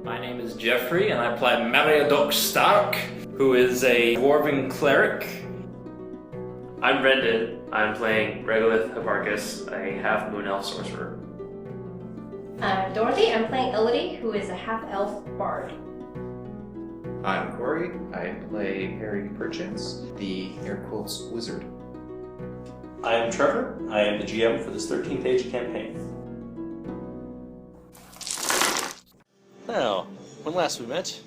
My name is Jeffrey, and I play Mariadoc Stark, who is a dwarven cleric. I'm Brendan. I'm playing Regolith Hipparchus, a half-moon elf sorcerer. I'm Dorothy. I'm playing Elodie, who is a half-elf bard. I'm Corey. I play Terry Pratchett, the air quotes wizard. I am Trevor. I am the GM for this 13th Age campaign. Now, when last we met,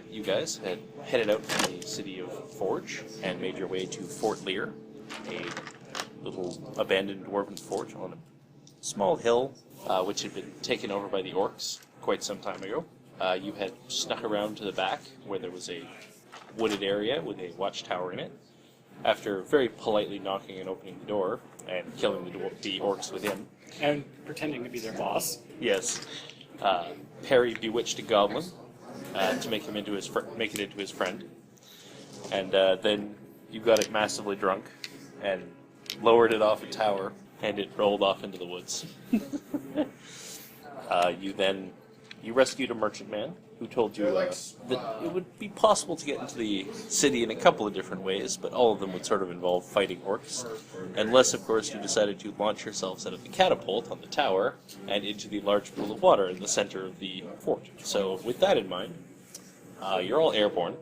you guys had headed out from the city of Forge and made your way to Fort Lear, a little abandoned dwarven fort on a small hill which had been taken over by the orcs quite some time ago. You had snuck around to the back where there was a wooded area with a watchtower in it. After very politely knocking and opening the door and killing the orcs within. And pretending to be their boss. Yes. Perry bewitched a goblin to make it into his friend, and then you got it massively drunk and lowered it off a tower, and it rolled off into the woods. You rescued a merchantman who told you that it would be possible to get into the city in a couple of different ways, but all of them would sort of involve fighting orcs, unless, of course, you decided to launch yourselves out of the catapult on the tower and into the large pool of water in the center of the fort. So, with that in mind, you're all airborne,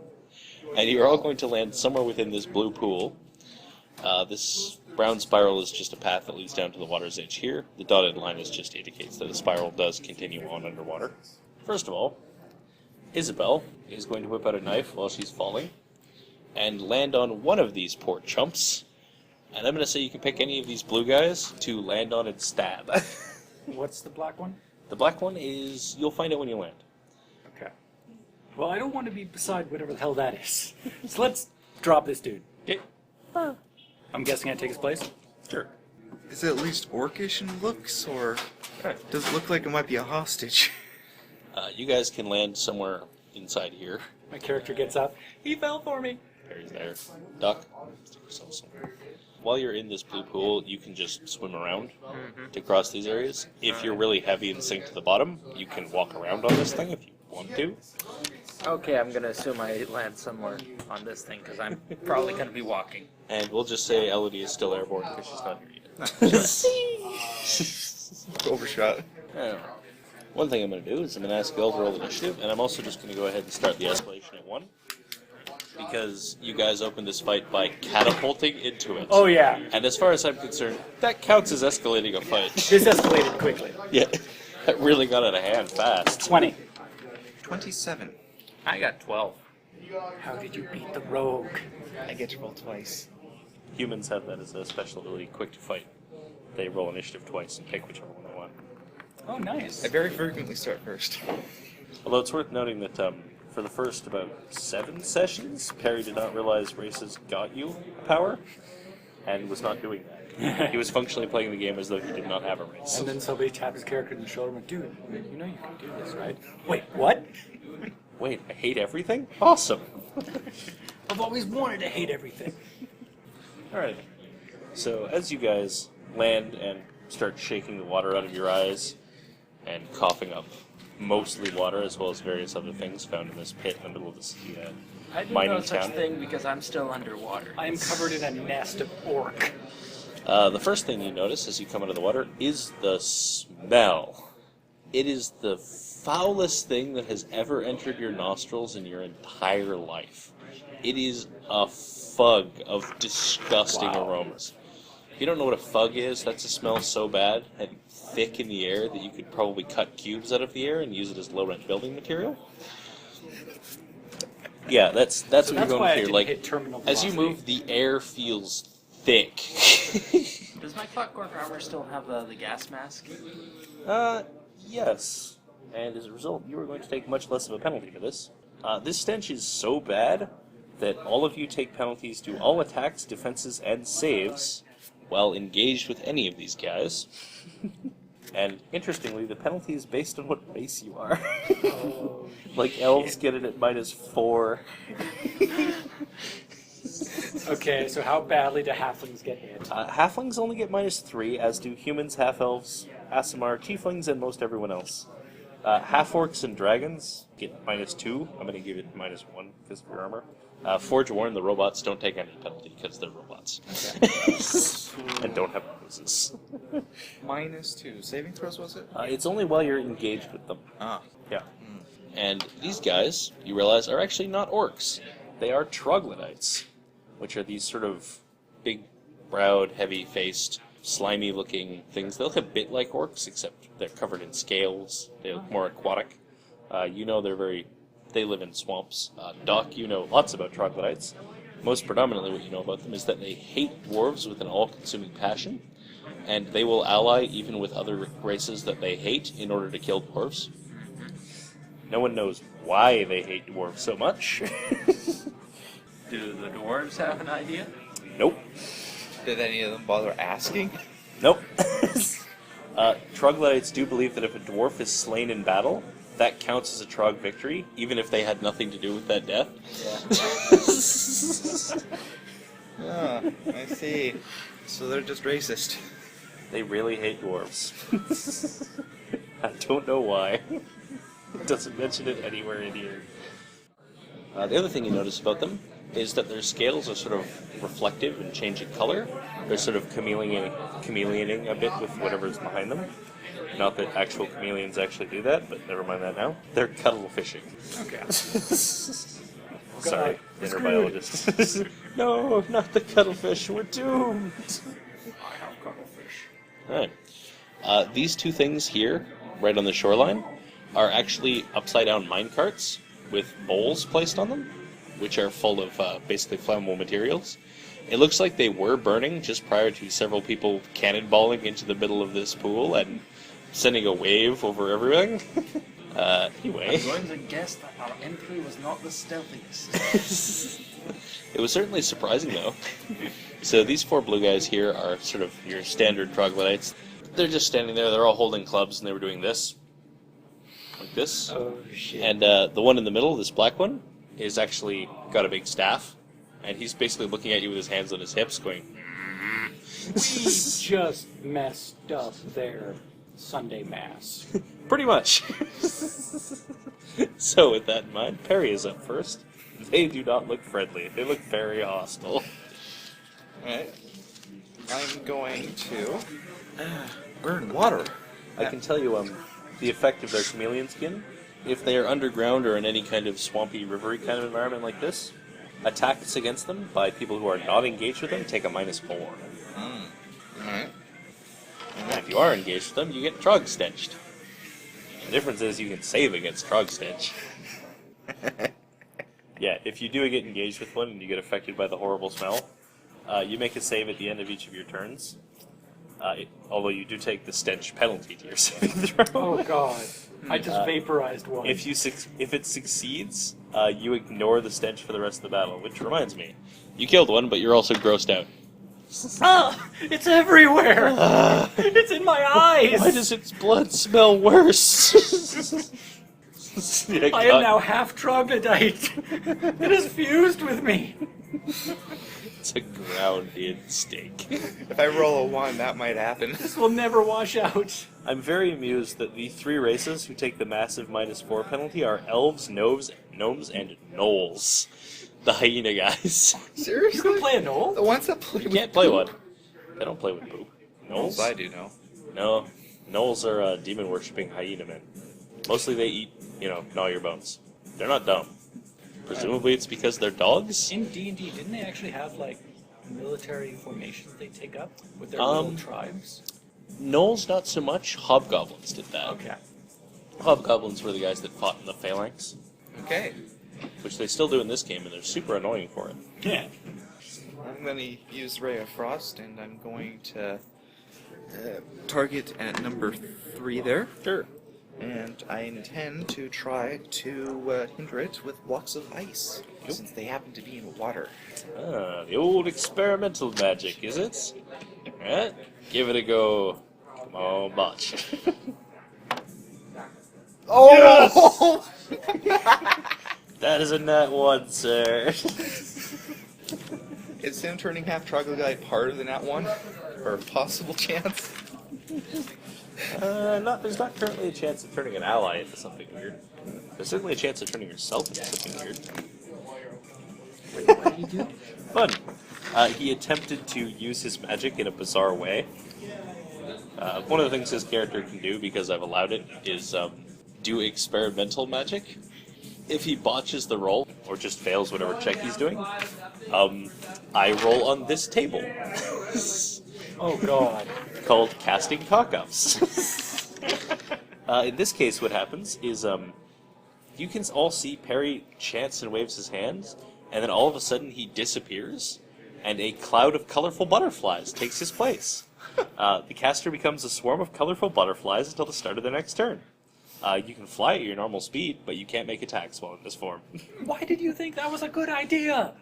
and you're all going to land somewhere within this blue pool. This brown spiral is just a path that leads down to the water's edge here. The dotted line just indicates that the spiral does continue on underwater. First of all, Isabel is going to whip out a knife while she's falling and land on one of these poor chumps. And I'm going to say you can pick any of these blue guys to land on and stab. What's the black one? The black one is, you'll find out when you land. Okay. Well, I don't want to be beside whatever the hell that is. So let's drop this dude. Okay. I'm guessing I take his place? Sure. Is it at least orcish in looks, or does it look like it might be a hostage? You guys can land somewhere inside here. My character gets up. He fell for me. Perry's there. Duck, stick yourself somewhere. While you're in this blue pool, you can just swim around to cross these areas. If you're really heavy and sink to the bottom, you can walk around on this thing if you want to. Okay, I'm gonna assume I land somewhere on this thing, because I'm probably gonna be walking. And we'll just say Elodie is still airborne because she's not here yet. Overshot. Alright. One thing I'm going to do is I'm going to ask you all to roll initiative, and I'm also just going to go ahead and start the escalation at 1. Because you guys opened this fight by catapulting into it. Oh, yeah. And as far as I'm concerned, that counts as escalating a fight. This escalated quickly. Yeah, that really got out of hand fast. 20. 27. I got 12. How did you beat the rogue? I get to roll twice. Humans have that as a special ability, quick to fight. They roll initiative twice and pick whichever one they want. Oh, nice. I very frequently start first. Although it's worth noting that for the first about 7 sessions, Perry did not realize races got you power, and was not doing that. He was functionally playing the game as though he did not have a race. And then somebody tapped his character in the shoulder and went, dude, you know you can do this, right? Wait, what? Wait, I hate everything? Awesome! I've always wanted to hate everything. Alright, so as you guys land and start shaking the water out of your eyes, and coughing up mostly water as well as various other things found in this pit in the middle of this I do mining no such town. thing because I'm still underwater. I am covered in a nest of orc. The first thing you notice as you come out of the water is the smell. It is the foulest thing that has ever entered your nostrils in your entire life. It is a fug of disgusting aromas. If you don't know what a fug is, that's a smell so bad and thick in the air that you could probably cut cubes out of the air and use it as low-rent building material. Yeah, that's what you're going through. Like, as you move, the air feels thick. Does my clockwork armor still have the gas mask? Yes. And as a result, you are going to take much less of a penalty for this. This stench is so bad that all of you take penalties to all attacks, defenses, and saves while engaged with any of these guys. And interestingly, the penalty is based on what race you are. Like, elves get it at -4. Okay, so how badly do halflings get hit? Halflings only get -3, as do humans, half-elves, Aasimar, tieflings, and most everyone else. Half orcs and dragons get -2. I'm going to give it -1 because of your armor. Forge warn, the robots don't take any penalty because they're robots. And don't have noses. -2. Saving throws, was it? It's only while you're engaged with them. Ah. Yeah. And these guys, you realize, are actually not orcs. They are troglodytes, which are these sort of big-browed, heavy-faced, slimy-looking things. They look a bit like orcs, except they're covered in scales. They look more aquatic. You know they live in swamps. Doc, you know lots about troglodytes. Most predominantly what you know about them is that they hate dwarves with an all-consuming passion, and they will ally even with other races that they hate in order to kill dwarves. No one knows why they hate dwarves so much. Do the dwarves have an idea? Nope. Did any of them bother asking? Nope. Troglodytes do believe that if a dwarf is slain in battle, that counts as a trog victory, even if they had nothing to do with that death. Ah, I see. So they're just racist. They really hate dwarves. I don't know why. It doesn't mention it anywhere in here. The other thing you notice about them is that their scales are sort of reflective and changing color. They're sort of chameleoning a bit with whatever's behind them. Not that actual chameleons actually do that, but never mind that now. They're cuttle fishing. Okay. Sorry, inner biologist. No, not the cuttlefish. We're doomed. I have cuttlefish. Alright. These two things here, right on the shoreline, are actually upside-down minecarts with bowls placed on them, which are full of basically flammable materials. It looks like they were burning just prior to several people cannonballing into the middle of this pool and sending a wave over everything. Anyway. I'm going to guess that our entry was not the stealthiest. It was certainly surprising, though. So these four blue guys here are sort of your standard troglodytes. They're just standing there. They're all holding clubs, and they were doing this. Like this. Oh, shit. And the one in the middle, this black one, is actually got a big staff. And he's basically looking at you with his hands on his hips, going... We just messed up their Sunday Mass. Pretty much. So with that in mind, Perry is up first. They do not look friendly. They look very hostile. Alright. I'm going to burn water. I can tell you the effect of their chameleon skin. If they are underground or in any kind of swampy, rivery kind of environment like this, attacks against them by people who are not engaged with them take a -4. Alright. And if you are engaged with them, you get trog stenched. The difference is you can save against trog stench. Yeah, if you do get engaged with one and you get affected by the horrible smell, you make a save at the end of each of your turns. Although you do take the stench penalty to your saving throw. Oh, God. I just vaporized one. If it succeeds, you ignore the stench for the rest of the battle. Which reminds me, you killed one, but you're also grossed out. Ah! It's everywhere! It's in my eyes! Why does its blood smell worse? Yeah, I am now half troglodyte. It is fused with me. It's a grounded steak. If I roll a 1, that might happen. This will never wash out. I'm very amused that the three races who take the massive -4 penalty are elves, gnomes, and gnolls. The hyena guys. Seriously? You can play a knoll? The ones that play You can't play one. They don't play with poop. Gnolls? I do know. No. Gnolls are demon-worshipping hyena men. Mostly they eat, gnaw your bones. They're not dumb. Presumably it's because they're dogs? In D&D, didn't they actually have, military formations they take up with their little tribes? Gnolls, not so much. Hobgoblins did that. Okay. Hobgoblins were the guys that fought in the phalanx, Okay. which they still do in this game, and they're super annoying for it. Yeah. I'm going to use Ray of Frost, and I'm going to target at number 3 there. Sure. And I intend to try to hinder it with blocks of ice, since they happen to be in water. Ah, the old experimental magic, is it? Alright, give it a go. Come on, botch. Oh! That is a nat 1, sir. Is him turning half troglodyte part of the nat 1? Or a possible chance? There's not currently a chance of turning an ally into something weird. There's certainly a chance of turning yourself into something weird. Wait, what do you do? Fun. He attempted to use his magic in a bizarre way. One of the things his character can do, because I've allowed it, is do experimental magic. If he botches the roll, or just fails whatever check he's doing, I roll on this table. Oh god. Called casting cock-ups. In this case, what happens is you can all see Perry chants and waves his hands, and then all of a sudden he disappears, and a cloud of colorful butterflies takes his place. The caster becomes a swarm of colorful butterflies until the start of their next turn. You can fly at your normal speed, but you can't make attacks while in this form. Why did you think that was a good idea?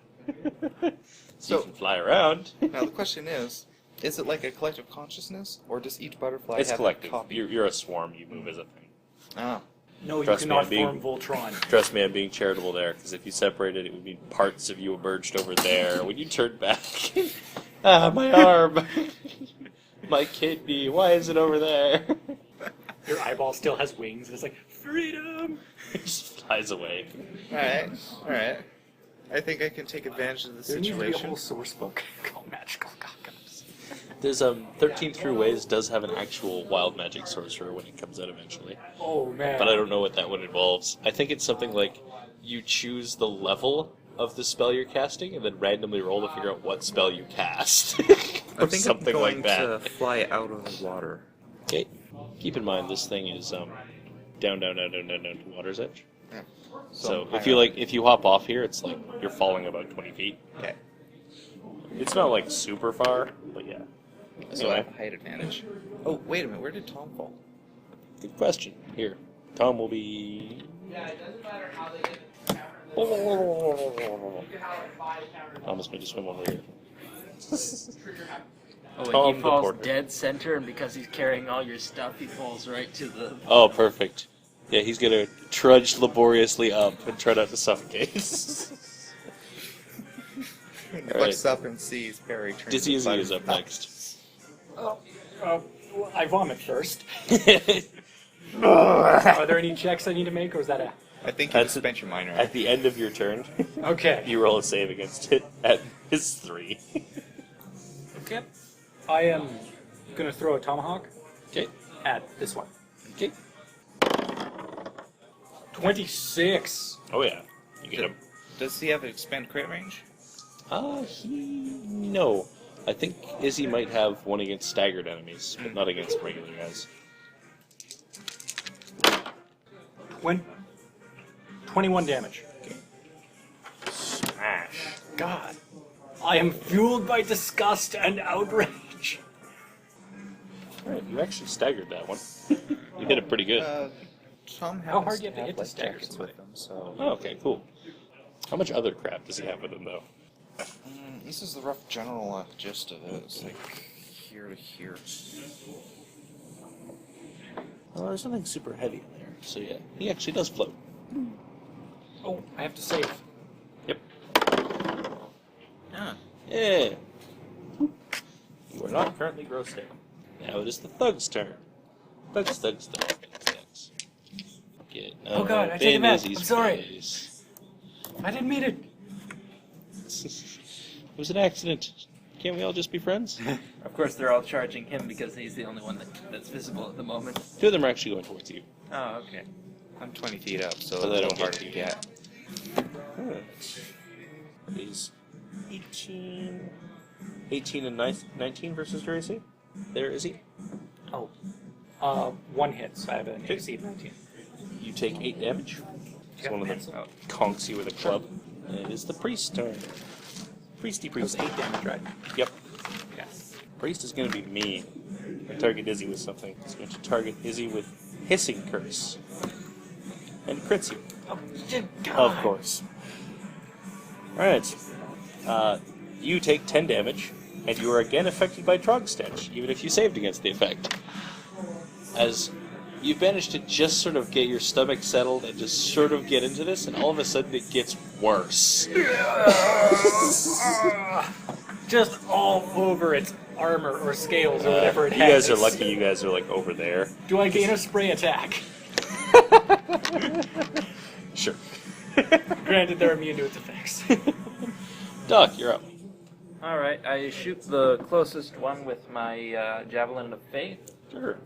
So you can fly around. Now the question is it like a collective consciousness, or does each butterfly It's have collective. a copy? You're a swarm. You move as a thing. Ah. No, Trust you me, cannot I'm being- form Voltron. Trust me, I'm being charitable there, because if you separated, it would mean parts of you emerged over there. When you turned back, my arm, my kidney, why is it over there? Your eyeball still has wings, and it's like, freedom! It just flies away. Alright. I think I can take advantage of the There needs to be a situation. whole source book called Magical Cock-Ups. There's 13 Through Ways does have an actual wild magic sorcerer when it comes out eventually, Oh man. but I don't know what that one involves. I think it's something like you choose the level of the spell you're casting and then randomly roll to figure out what spell you cast, I or think something I'm going like that. to fly out of the water. Okay, keep in mind this thing is down to water's edge. Yeah. So high if you hop off here, it's like you're falling about 20 feet. Okay. It's not like super far, but yeah. So I Anyway, have height advantage. Oh, wait a minute. Where did Tom fall? good question. Here, Tom will be. Thomas made to swim over here. Oh, Tom he the falls porter. dead center, and because he's carrying all your stuff, he falls right to the. Oh, perfect. Yeah, he's gonna trudge laboriously up and try not to suffocate. He All looks up and sees Perry turn. Dizzy Izzy inside is up of- next. I vomit first. Are there any checks I need to make, or is that a... I think you That's just spent your minor. At the end of your turn, Okay. you roll a save against it at his 3. Okay. I am gonna throw a tomahawk Okay. at this one. Okay. 26. Oh yeah, you get him. Does he have an expand crit range? No. I think Izzy might have one against staggered enemies, but not against regular guys. When 21 damage. Smash. God. I am fueled by disgust and outrage. Alright, you actually staggered that one. You hit it pretty good. Tom happens How hard do you have to have hit to life stagger jackets somebody? with him, so Oh, okay, cool. How much other crap does he have with him, though? this is the rough general gist of it. It's like here to here. Well, there's nothing super heavy in there, so yeah, he actually does float. Oh, I have to save. Yep. Ah. Yeah. You are not currently grossed out. Now it is the thug's turn. Thugs. Get Oh God, I take it back. Izzy's I'm sorry. face. I didn't mean it. It was an accident. Can't we all just be friends? Of course, they're all charging him because he's the only one that's visible at the moment. 2 of them are actually going towards you. Oh, okay. I'm 20 feet up, so But they it's a don't little hard get to you. get. He's 18 and 19 versus your AC. There is he. Oh. One hit, so I have an AC of 19. You take 8 damage. You got One of them pencil? conks you with a club. And it is the priest's turn. Priesty That was priest. 8 damage, right? Yep. Yes. Priest is going to be mean. And target Izzy with something. He's going to target Izzy with hissing curse. And crits you. Oh, shit, God. Of course. Alright. You take 10 damage, and you are again affected by Trog Stench, even if you saved against the effect. As you've managed to just sort of get your stomach settled and just sort of get into this, and all of a sudden it gets worse. Just all over. It's armor or scales or whatever it You has. guys are lucky you guys are like over there. Do I gain a spray attack? Sure. Granted, they're immune to its effects. Doc, you're up. Alright, I shoot the closest one with my Javelin of Faith. Sure.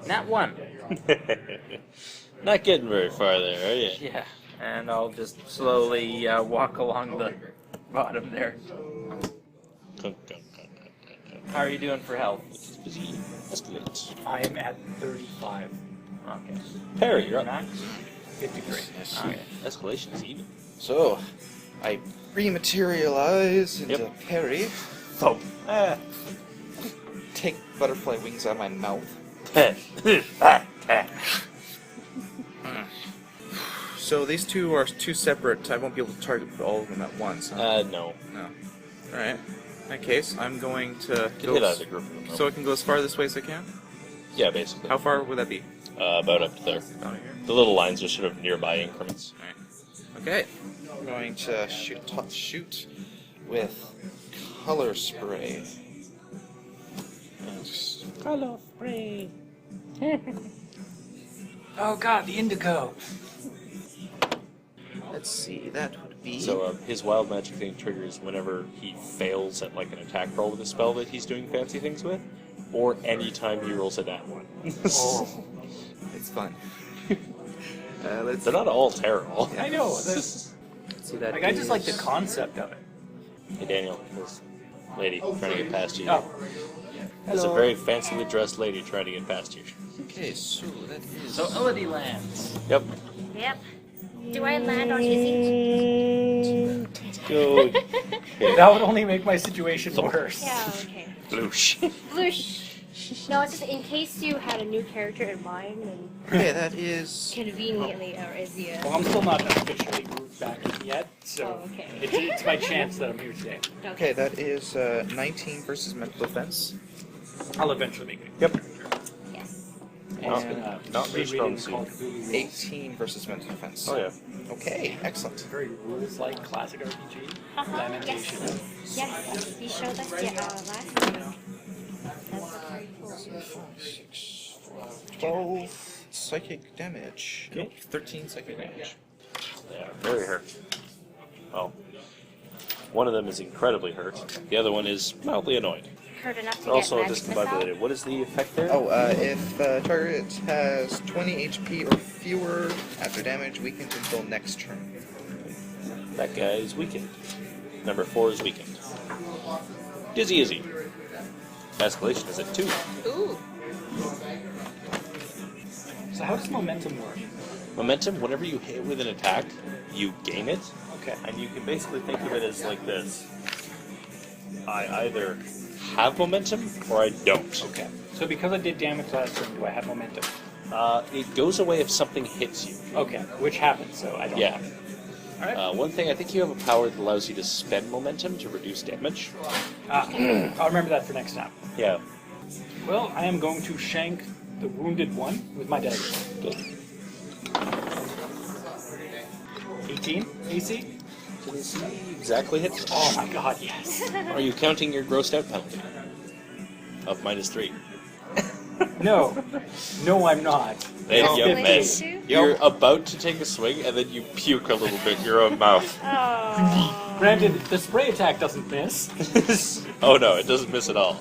Nat 1. Not getting very far there, are you? Yeah, and I'll just slowly walk along the bottom there. How are you doing for health? Busy. Escalate. I am at 35. Okay. Perry, you're up. Max? 53. Okay. Escalation is even. So, I rematerialize into Yep. Perry. Thump. Take butterfly wings out of my mouth. So these two are two separate. I won't be able to target all of them at once. Huh? No. No. All right. In that case, I'm going to Get hit either group of them. so I can go as far this way as I can. Yeah, basically. How far would that be? About up to there. Down here. The little lines are sort of nearby increments. All right. Okay. I'm going to shoot with color spray. Color spray. Oh god, the indigo. Let's see. That would be. So his wild magic thing triggers whenever he fails at like an attack roll with a spell that he's doing fancy things with, or anytime he rolls a nat 1. Oh. It's fun. Let's. They're not all terrible. I know. Let's see that. Like, I just like the is- concept of it. Hey Daniel, this lady trying to get past you. Oh. There's a very fancily dressed lady trying to get past you. Okay, so that is. So Elodie lands. Yep. Yep. Do I land on his seat? Go. That would only make my situation worse. Yeah, okay. Bloosh. Whoosh. No, it's just in case you had a new character in mind and Okay, that is. conveniently or is the. Well, I'm still not officially moved back in yet, so Oh, okay. it's my chance that I'm here today. Okay, that is 19 versus mental defense. I'll eventually make it. Yep. Yes. Not- And not very strong Call of Cthulhu rules. 18 versus mental defense. Oh yeah. Okay, excellent. Very rules-like classic RPG. Haha, Lamentation. Yes, you showed us last time. That's very cool. 12 psychic damage. Okay. 13 psychic damage. They are very hurt. Well, one of them is incredibly hurt. The other one is mildly annoyed. Hurt enough to They're also get magic missile. discombobulated. What is the effect there? Oh, if target has 20 HP or fewer after damage, weakened until next turn. That guy is weakened. Number 4 is weakened. Dizzy is he? Escalation is at 2. Ooh. So how does momentum work? Momentum, whenever you hit with an attack, you gain it. Okay. And you can basically think of it as like this. I either have momentum or I don't. Okay. So because I did damage last turn, do I have momentum? It goes away if something hits you. Okay, which happens, so I don't Yeah. have it. Alright. One thing, I think you have a power that allows you to spend momentum to reduce damage. I'll remember that for next time. Yeah. Well, I am going to shank the wounded one with my dagger. Good. 18 AC? Exactly hits. Oh my god, yes. Are you counting your grossed out penalty? Of -3. No. No, I'm not. Then No. you Wait, miss. two? You're about to take a swing and then you puke a little bit in your own mouth. Oh. Granted, the spray attack doesn't miss. Oh no, it doesn't miss at all.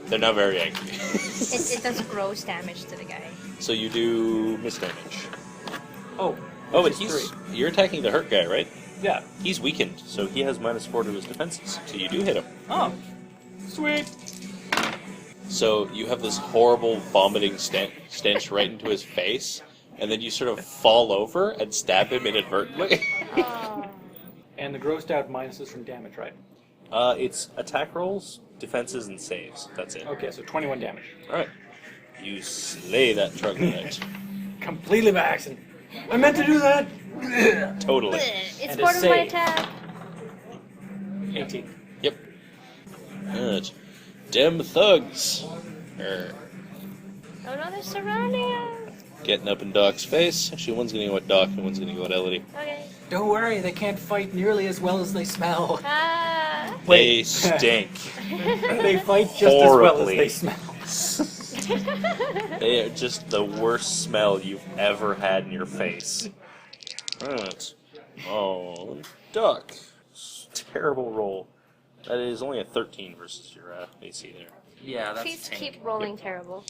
They're now very angry. It does gross damage to the guy. So you do miss damage. Oh. Oh, but which is he's 3. you're attacking the hurt guy, right? Yeah. He's weakened, so he has -4 to his defenses. So you do hit him. Oh. Sweet. So you have this horrible vomiting stench right into his face, and then you sort of fall over and stab him inadvertently. Oh. And the grossed out minuses from damage, right? It's attack rolls, defenses, and saves. That's it. Okay, so 21 damage. Alright. You slay that troglodyte. Completely by accident. I meant to do that! Totally. It's And a part of my save. attack. 18. Yep. Good. Dem thugs. Er, Oh no, they're surrounding us. getting up in Doc's face. Actually, one's gonna go at Doc and one's gonna go at Elodie. Okay. Don't worry, they can't fight nearly as well as they smell. Ah. They stink. They fight just as well as Horribly. they smell. They are just the worst smell you've ever had in your face. Right. Oh, duck. Terrible roll. That is only a 13 versus your AC there. Yeah, that's Please tank. keep rolling terrible.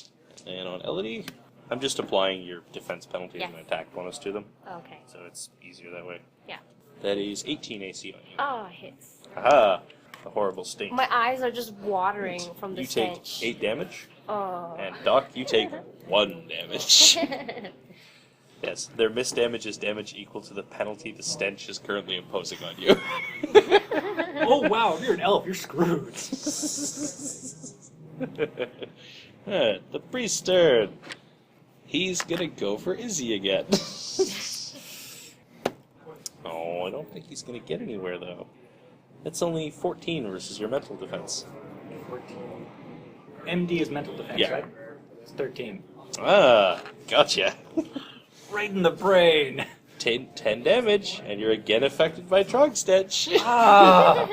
And on Elodie, I'm just applying your defense penalties Yes. and attack bonus to them, Okay. so it's easier that way. Yeah. That is 18 AC on you. Oh, hits. Aha! The horrible stink. My eyes are just watering from the You take stench. 8 damage, Oh. and Doc, you take 1 damage. Yes, their missed damage is damage equal to the penalty the stench is currently imposing on you. Oh wow, if you're an elf, you're screwed. The priest turn. He's gonna go for Izzy again. Oh, I don't think he's gonna get anywhere though. That's only 14 versus your mental defense. 14. MD is mental defense, Yeah. right? It's 13. Ah, gotcha. Right in the brain. 10 damage, and you're again affected by Trog Stench. Ah.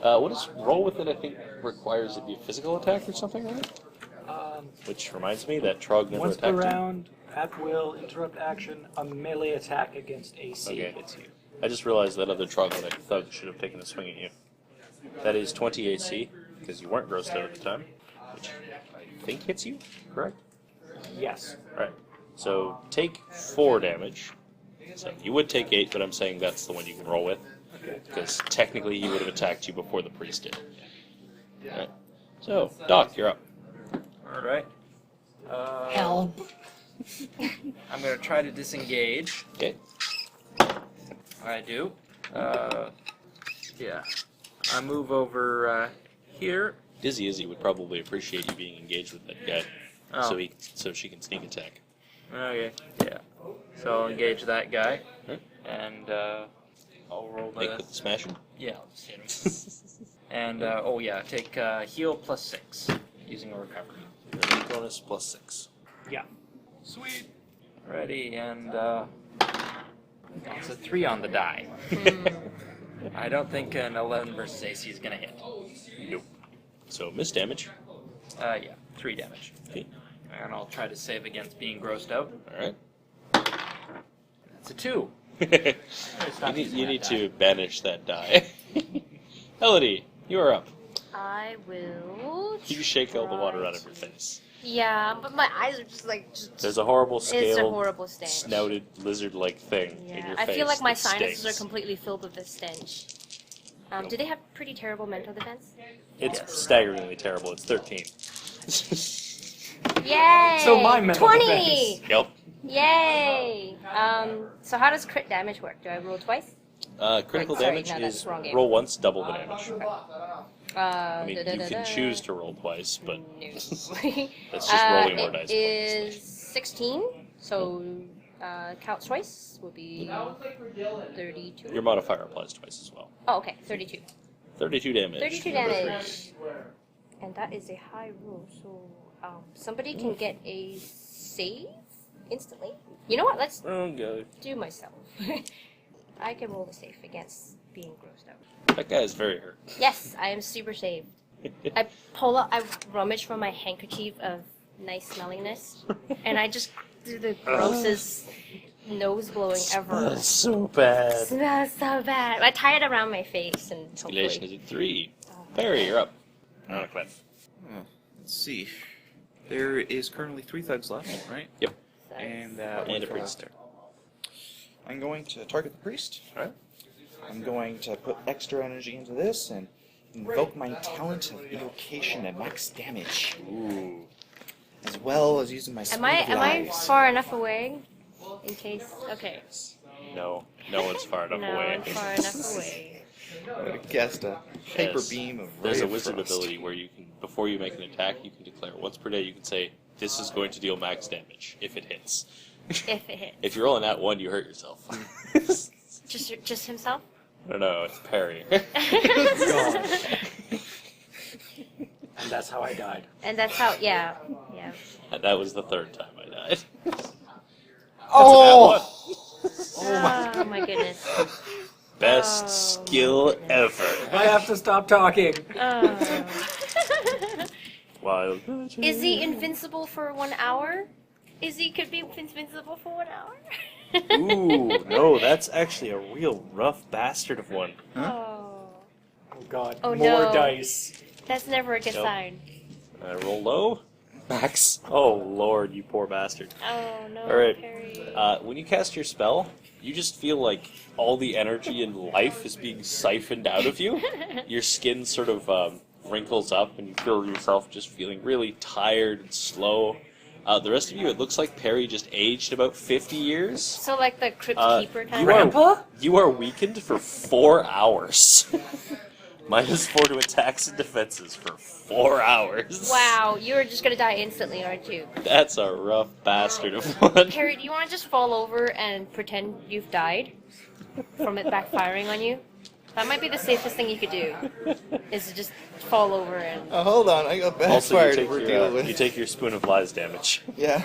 What does roll with it? I think requires it be a physical attack or something, right? Which reminds me that Trog never Once per attacked you. round, at will, interrupt action, a melee attack against AC Okay. hits you. I just realized that other troglodyte thug should have taken a swing at you. That is 20 AC, because you weren't grossed out at the time, which I think hits you, correct? Yes. Right. So take 4 damage. So you would take 8, but I'm saying that's the one you can roll with, because technically he would have attacked you before the priest did. Right. So, Doc, you're up. Alright. Help. I'm going to try to disengage. Okay. I do. Yeah. I move over here. Dizzy Izzy would probably appreciate you being engaged with that guy, Oh. so she can sneak attack. Okay. Yeah. So I'll engage that guy. Right. And I'll roll Make the... with the smashing. Yeah, I'll just hit him. And, oh yeah, take heal plus 6 using a recovery. Remaining bonus plus 6. Yeah. Sweet. Ready, and it's a 3 on the die. I don't think an 11 versus AC is going to hit. Nope. So miss damage. Yeah, 3 damage. Okay. And I'll try to save against being grossed out. All right. That's a 2. you need to banish that die. Elodie, you are up. I will. You shake all the water try out of your face. Yeah, but my eyes are just like. There's a horrible It's a scaled, horrible stench. snouted, lizard-like thing in Yeah, your I face. feel like my that sinuses stings. are completely filled with this stench. Do they have pretty terrible mental defense? It's Yes. staggeringly terrible. It's 13. Yay! So my mental 20! Yep. Yay! So how does crit damage work? Do I roll twice? Critical Sorry, damage no, that's is wrong game. roll once, double the damage. I I mean, you can choose to roll twice, but No. that's just rolling more dice. It is 16, so count twice would be 32. Your modifier applies twice as well. Oh, okay, 32. 32 damage. 32 Number damage. And that is a high roll, so somebody can get a save instantly. You know what? Let's 3. Oh, God. do myself. I can roll the save against being grossed out. That guy is very hurt. Yes, I am super saved. I rummage for my handkerchief of nice smellingness, and I just do the grossest nose blowing ever. That's so bad. Smells so bad. I tie it around my face and Escalation hopefully. is at 3. Perry, you're up. On a cliff. Let's see. There is currently 3 thugs left, right? Yep. And And one a fellow priest. there. I'm going to target the priest. Alright. I'm going to put extra energy into this and invoke my talent of evocation at max damage, Ooh. as well as using my Am Speed I of Lies. far enough away? In case. Okay. No one's far enough No, away. I'm far enough away. I'm going to cast a hyper Yes. beam of There's Ray a of wizard Frost. ability where you can, before you make an attack, you can declare once per day. You can say, "This is going to deal max damage if it hits." If it hits. If you're rolling that one, you hurt yourself. Just himself? I don't know. It's Perry. And that's how I died. And that's how, yeah. That was the 3rd time I died. Oh my goodness. best skill ever. I have to stop talking. Wild. Is he invincible for 1 hour? Izzy could be invincible for 1 hour? Ooh, no, that's actually a real rough bastard of one. Oh. Oh god, Oh, more no. dice. That's never a good Nope. sign. Roll low. Max. Oh lord, you poor bastard. Oh no, Alright. Perry. When you cast your spell, you just feel like all the energy and life is being siphoned out of you. Your skin sort of wrinkles up, and you feel yourself just feeling really tired and slow. The rest of you, it looks like Perry just aged about 50 years. So like the Crypt Keeper kind you of. are, you are weakened for 4 hours. -4 to attacks and defenses for 4 hours. Wow, you're just gonna die instantly, aren't you? That's a rough bastard of one. Perry, do you want to just fall over and pretend you've died from it backfiring on you? That might be the safest thing you could do, is to just fall over and... Oh, hold on, I got Also, backfired we're dealing you with. take your spoon of lies damage. Yeah.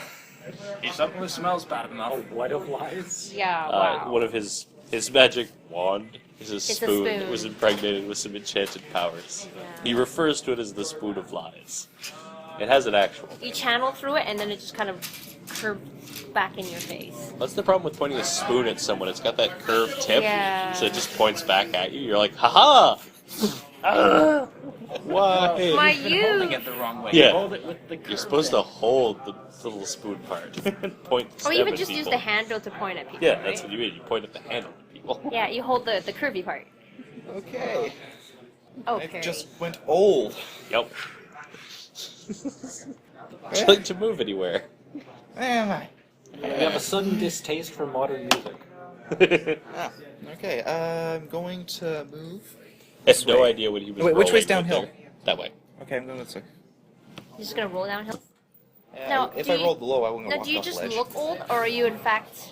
He suddenly smells bad A enough. what of lies? Yeah, wow. One of his magic wand is a a spoon that spoon. was impregnated with some enchanted powers. Yeah. He refers to it as the spoon of lies. It has an actual. You channel through it and then it just kind of curves back in your face. That's the problem with pointing a spoon at someone. It's got that curved tip, Yeah. so it just points back at you. You're like, haha! Ah, why? My You've been holding youth! it the wrong way. Yeah. You hold it with the You're supposed to hold the little spoon part and point. Or stem even at just use people. the handle to point at people, Yeah, right? that's what you mean. You point at the handle at people. Yeah, you hold the curvy part. Okay. Oh, I Perry. just went old. Yep. Would you like to move anywhere? Where am I? We have a sudden distaste for modern music. Ah, okay. I'm going to move. I have no way. idea what he was Wait, which way's rolling right downhill? there. That way. Okay, I'm going this way. You're just gonna roll downhill? Now, if I rolled low, I wouldn't Now, walk do you off just the ledge. look old, or are you in fact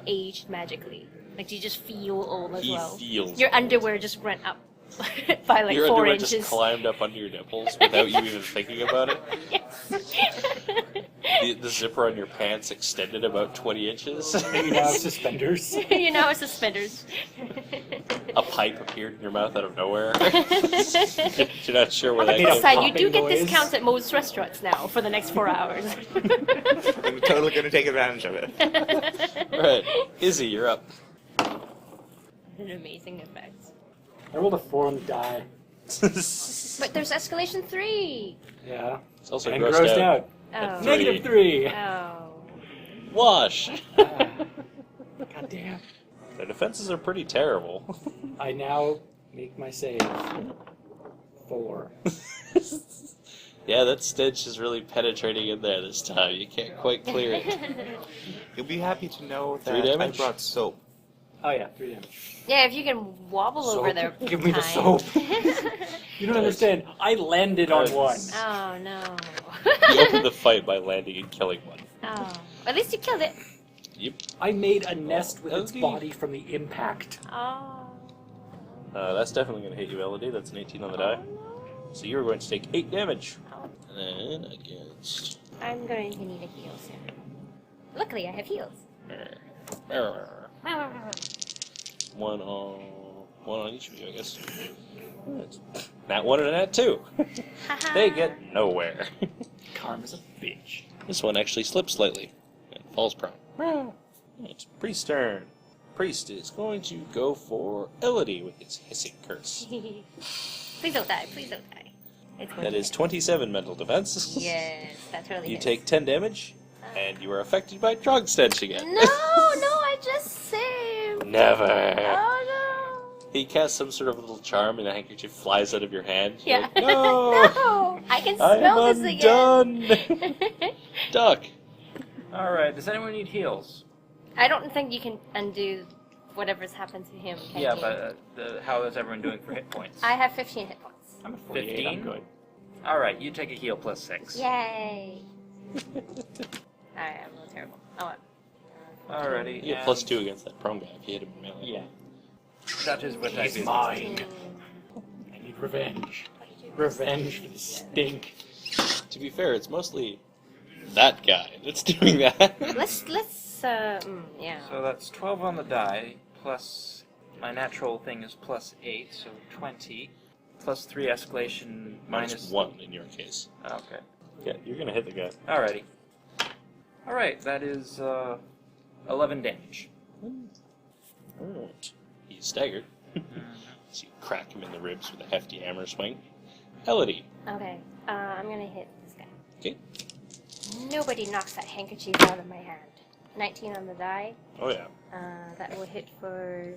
aged magically? Like, do you just feel old as He well? feels Your old. underwear just went up by like Your 4 underwear inches. just climbed up under your nipples without you even thinking about it. Yes. The zipper on your pants extended about 20 inches. You now have suspenders. You now have suspenders. A pipe appeared in your mouth out of nowhere. You're not sure where On the that made plus a came side, from. you do get popping noise. discounts at most restaurants now for the next 4 hours. I'm totally going to take advantage of it. Right. Izzy, you're up. An amazing effect. I rolled a 4 on the die. It's But there's escalation 3. Yeah. also And grossed, grossed out. Oh. Three. -3. Oh. Wash. God damn. Their defenses are pretty terrible. I now make my save. 4. Yeah, that stench is really penetrating in there this time. You can't quite clear it. You'll be happy to know that 3 damage? I brought soap. Oh yeah, 3 damage. Yeah, if you can wobble over Soap? there. Give me the time. soap. You don't understand. I landed on one. Oh no. You opened the fight by landing and killing one. Oh. At least you killed it. Yep. I made a nest with its Okay. body from the impact. Oh. That's definitely going to hit you, Elodie. That's an 18 on the die. So you're going to take 8 damage. And then against... I'm going to need a heal soon. Luckily, I have heals. One on each of you, I guess. That one and that two. They get nowhere. Karma's a bitch. This one actually slips slightly and falls prone. It's Priest turn. Priest is going to go for Elodie with his hissing curse. Please don't die. Please don't die. It's going That to is hit. 27 mental defense. Yes, that's really You hits. take 10 damage, and you are affected by drug stench again. No, I just saved. Never. Oh no. He casts some sort of little charm, and a handkerchief flies out of your hand. You're Yeah. like, no! No, I can I smell am this undone! again. Duck. Alright, does anyone need heals? I don't think you can undo whatever's happened to him. Can Yeah, you? but how is everyone doing for hit points? I have 15 hit points. I'm at 48. I'm 15? good. Alright, you take a heal plus 6. Yay! Alright, I'm a little terrible. Oh well. Alrighty. You get and plus 2 against that prone guy if you hit him in melee. Yeah. That is what I He's do. mine. I need revenge. Revenge for the stink. To be fair, it's mostly that guy that's doing that. Let's yeah. So that's 12 on the die, plus my natural thing is +8, so 20. +3 escalation Minus 1 in your case. Okay. Yeah, you're gonna hit the guy. Alrighty. Alright, that is 11 damage. Alright. He's staggered. So you crack him in the ribs with a hefty hammer swing. Elodie. Okay, I'm gonna hit this guy. Okay. Nobody knocks that handkerchief out of my hand. 19 on the die. Oh yeah. That will hit for...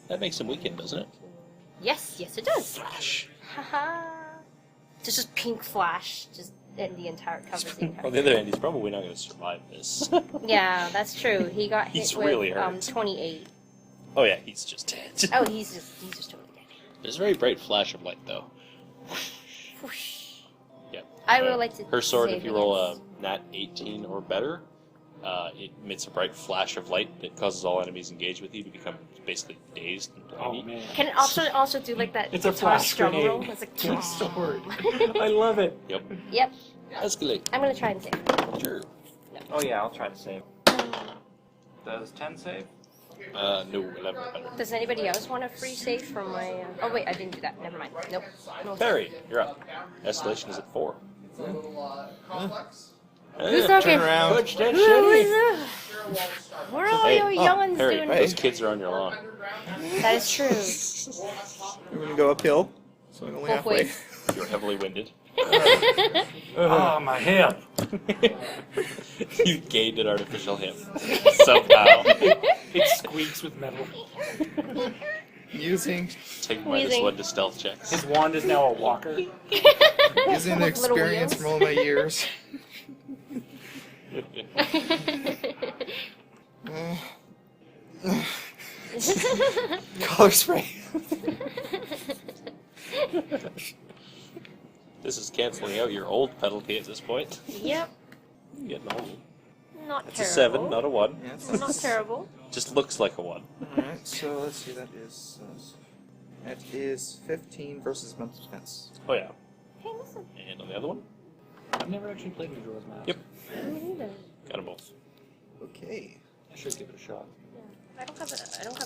That makes him weakened, doesn't it? Yes, it does. Flash. Haha. Just pink flash, just and the entire covers the entire. On the other hand, he's probably not going to survive this. Yeah, that's true. He got He's hit with really hurt. 28. Oh yeah, he's just dead. Oh, he's just totally dead. There's a very bright flash of light, though. Whoosh. Yep. I would like to. Her sword, save if you roll against- a nat 18 or better, it emits a bright flash of light that causes all enemies engaged with you to become basically dazed and Oh blingy. man. Can it also do like that? It's a guitar flash strum grenade. roll? It's like. To a sword. I love it. Yep. Yep. Escalate. I'm gonna try and save. Sure. Oh yeah, I'll try to save. Does 10 save? No, 11 or better. Does anybody else want a free save from my? Oh wait, I didn't do that. Never mind. Nope. No. Barry, you're up. Escalation is at 4. Who's talking? Turn around. Push that Who shit. is that? What are all Hey, you young'uns Harry, doing? those kids are on your lawn. That is true. We're gonna go uphill. So I'm only Both halfway. ways. You're heavily winded. Oh, my hip. You gained an artificial hip. Somehow. It squeaks with metal. Using Take Wheezing. -1 to stealth checks. His wand is now a walker. the With little experience wheels. from all my years. Color spray. This is canceling out your old penalty at this point. Yep. You're getting old. Not It's terrible. a 7, not a 1. Yes. Not terrible. Just looks like a 1. Alright, so let's see, that is 15 versus mental defense. Oh yeah. Hey, listen. And on the other one? I've never actually played Majora's Mask. Yep. Me neither. Got them both. Okay. I should give it a shot. Yeah. I don't have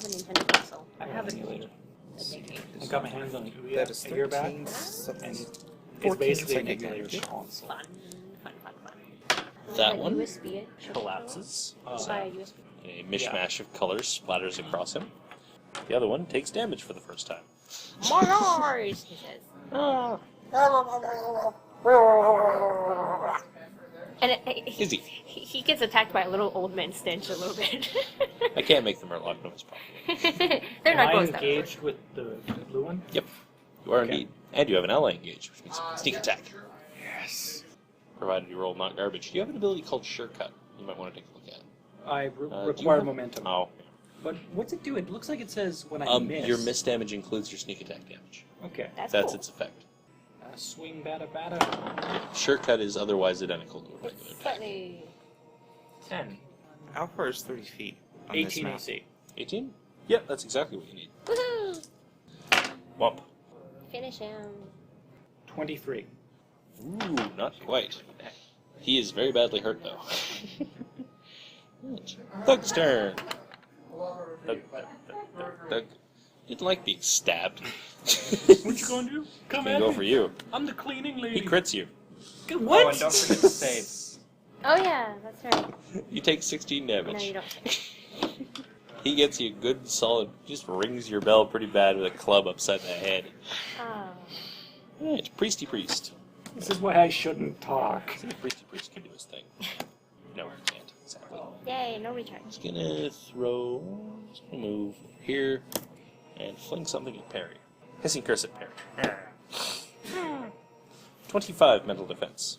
a Nintendo console. I have an a emulator. Nintendo. I've got my hands on it That is a year back, 13 something. and it's 14 basically an psychic emulator damage. console. Fun. That Like one USB it. collapses. By USB. A mishmash of colors splatters across him. The other one takes damage for the first time. Mars, he says. And Izzy. he gets attacked by a little old man stench a little bit. I can't make the Murloc noise properly. They're Am not I gross though. engaged with the blue one? Yep. You are Okay. indeed. And you have an ally engaged, which means sneak attack. Yes. Provided you roll not garbage. You have an ability called Sure Cut. You might want to take a look at. I Do you require have- momentum. Oh. But what's it do? It looks like it says when I miss. Your miss damage includes your sneak attack damage. Okay. That's That's cool. its effect. Swing bada bada. Sure Cut is otherwise identical to a regular It's attack. slightly. 10. How far is 30 feet on this 18 map? AC. 18? Yep, that's exactly what you need. Woohoo! Wump. Finish him. 23. Ooh, not quite. He is very badly hurt, though. Thug's turn. Thug. Didn't like being stabbed. What you gonna do? Come Gonna at go me. for you. I'm the cleaning He lady. crits you. Oh, and don't forget to save. Oh yeah, that's right. You take 16 No, damage. you don't. He gets you a good solid, just rings your bell pretty bad with a club upside the head. Oh. Yeah, it's Priesty Priest. This is why I shouldn't talk. See if Priesty Priest can do his thing. No, he can't. Exactly. Yay, no recharge. Just gonna throw, just gonna move here, and fling something at Parry. Hissing curse at Parry. 25 mental defense.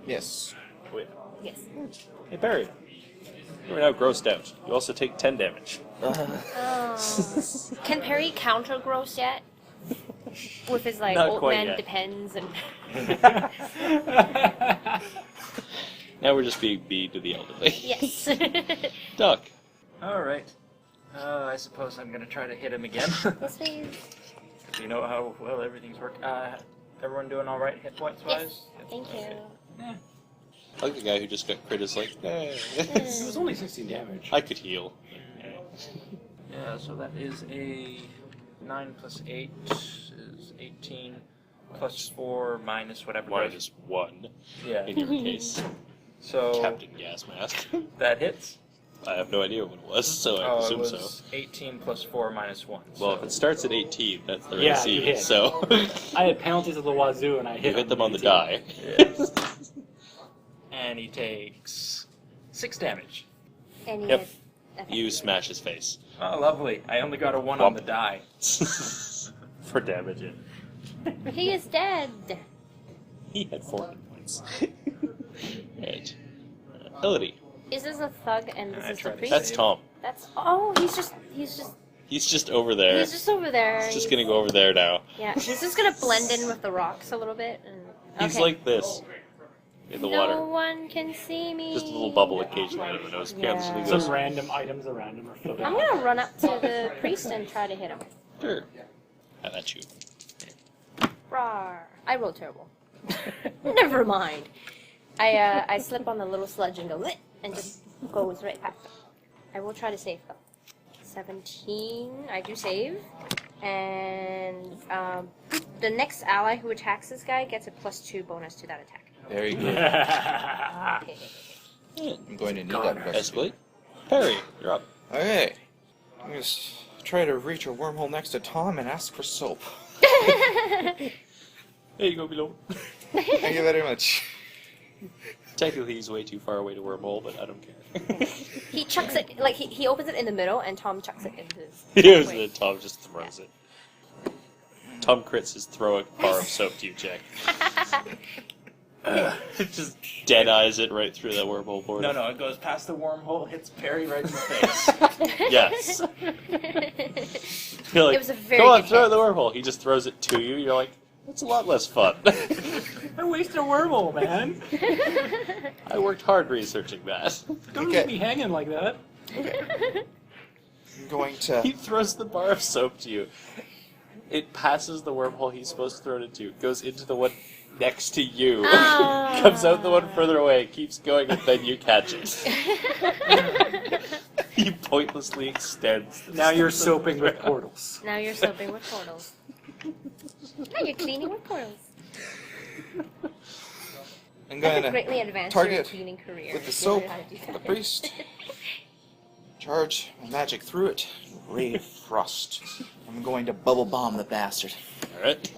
Yes. Oh, yeah. Yes. Hey Parry, you are now grossed out. You also take 10 damage. Oh. Can Perry counter gross yet? With his like Not old quite man yet. depends and. Now we're just being mean to the elderly. Yes. Duck. Alright. I suppose I'm gonna try to hit him again. Yes, please. You know how well everything's working. Everyone doing alright hit points wise? Yes. Thank you. I like the guy who just got crit is like, It was only 16 damage. I could heal. Yeah, so that is a 9 plus 8 is 18 plus 4 minus whatever. Minus 1 Yeah. in your case. So Captain Gas Mask. that hits. I have no idea what it was, so I it assume was so. 18 plus 4 minus 1. Well, so if it starts at 18, that's the Yeah, you AC, hit. so I had penalties of the wazoo, and I you hit them on the 18. die. Yeah. And he takes 6 damage. And he Yep. had- okay. You smash his face. Oh, lovely. I only got a 1 on Womp. the die. For damage it. He is dead. He had 4 hit points. Right. Elodie. Is this a thug and this I is the tried to priest? That's Tom. That's he's He's just over there. just over there. He's just gonna go over there now. Yeah, he's just gonna blend in with the rocks a little bit. And, He's okay. like this. In the no water. one can see me. Just a little bubble occasionally out of the nose. Yeah. Occasionally Some goes, random items around him are floating. I'm gonna run up to the priest and try to hit him. sure. Have at you. Rawr. I rolled terrible. Never mind. I slip on the little sludge and go "Bleh," and just goes right past him. I will try to save though. 17. I do save. And the next ally who attacks this guy gets a +2 bonus to that attack. Very good. Yeah. I'm going to need that question. Escalate. Perry, you're up. Okay. I'm going to try to reach a wormhole next to Tom and ask for soap. There you go below. Thank you very much. Technically, he's way too far away to wormhole, but I don't care. He chucks it, like, he opens it in the middle, and Tom chucks it into his Here's way. it. Tom just throws it. Tom crits his throw a bar of soap to you check. Just dead eyes it right through that wormhole board. No, it goes past the wormhole, hits Perry right in the face. Yes. You're like, It was a very go on, good throw it in hit. the wormhole. He just throws it to you. You're like, that's a lot less fun. I wasted a wormhole, man. I worked hard researching that. Don't Okay. leave me hanging like that. I'm going to... He throws the bar of soap to you. It passes the wormhole he's supposed to throw it into, goes into the one next to you, Ah. comes out the one further away, keeps going, and then you catch it. He pointlessly extends. Now you're soaping with portals. Now you're soaping with portals. Now you're cleaning with portals. I'm That going could to greatly advance your target cleaning career. with the if you learn soap how to do the that. priest. Charge my magic through it. Ray of Frost. I'm going to bubble bomb the bastard. Alright.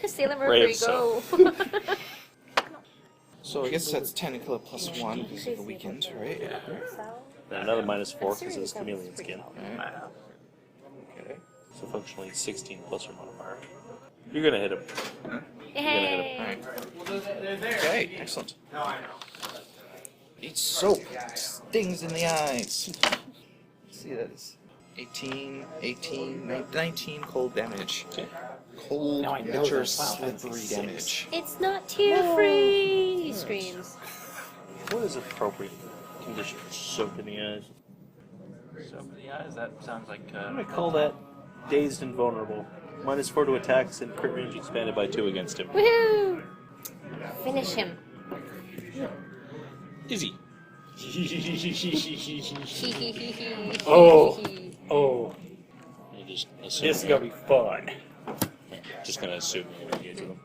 Sailor Ray Mercury, of go! So I guess that's technically +1 because of the weekend, right? And another -4 because it's chameleon skin. Alright. Okay. So functionally 16 plus your modifier. You're gonna hit him. Yay! Alright. Okay, excellent. Eat soap. Stings in the eyes. Let's see, that is 18, 19 cold damage. Okay. Cold, Now I know bitter, that. Wow, that's slippery 6. damage. It's not tear-free! He screams. What is appropriate condition for soap in the eyes? So for the eyes, that sounds like. I'm gonna call that dazed and vulnerable. -4 to attacks and crit range expanded by 2 against him. Woohoo! Finish him. Easy. Oh. Oh, You just assume this is gonna be fun. just gonna assume you're gonna engage with him.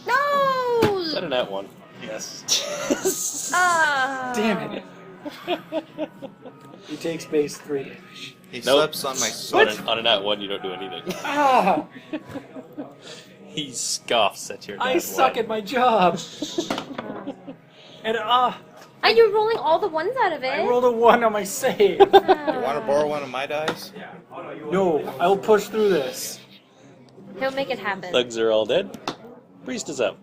No! Is that a nat 1? Yes. Ah! Damn it. He takes base 3 damage. He Nope. slips on my soap. On a nat 1, you don't do anything. Ah! He scoffs at your nat 1. I suck at my job. And Are you rolling all the ones out of it? I rolled a 1 on my save. You want to borrow one of my dice? No, I will push through this. He'll make it happen. Thugs are all dead. Priest is up.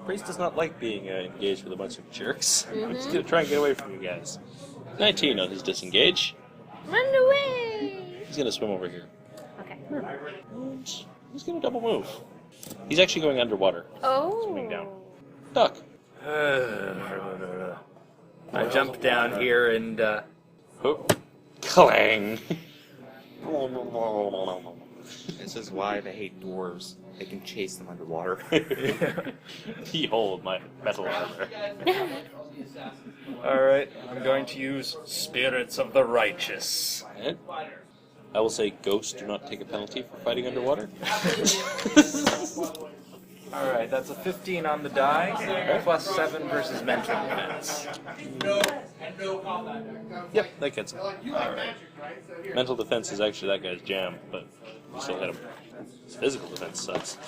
Priest does not like being engaged with a bunch of jerks. He's gonna try and get away from you guys. 19 on his disengage. Run away! He's gonna swim over here. Okay. And he's gonna double move. He's actually going underwater. Oh. Swimming down. Duck. I jump down here and Oh. Clang. This is why they hate dwarves. I can chase them underwater. Behold my metal armor. Alright, I'm going to use Spirits of the Righteous. And I will say ghosts do not take a penalty for fighting underwater. Alright, that's a 15 on the die, plus 7 versus mental defense. Yep, that gets him. Mental defense is actually that guy's jam, but we still hit him. His physical defense sucks.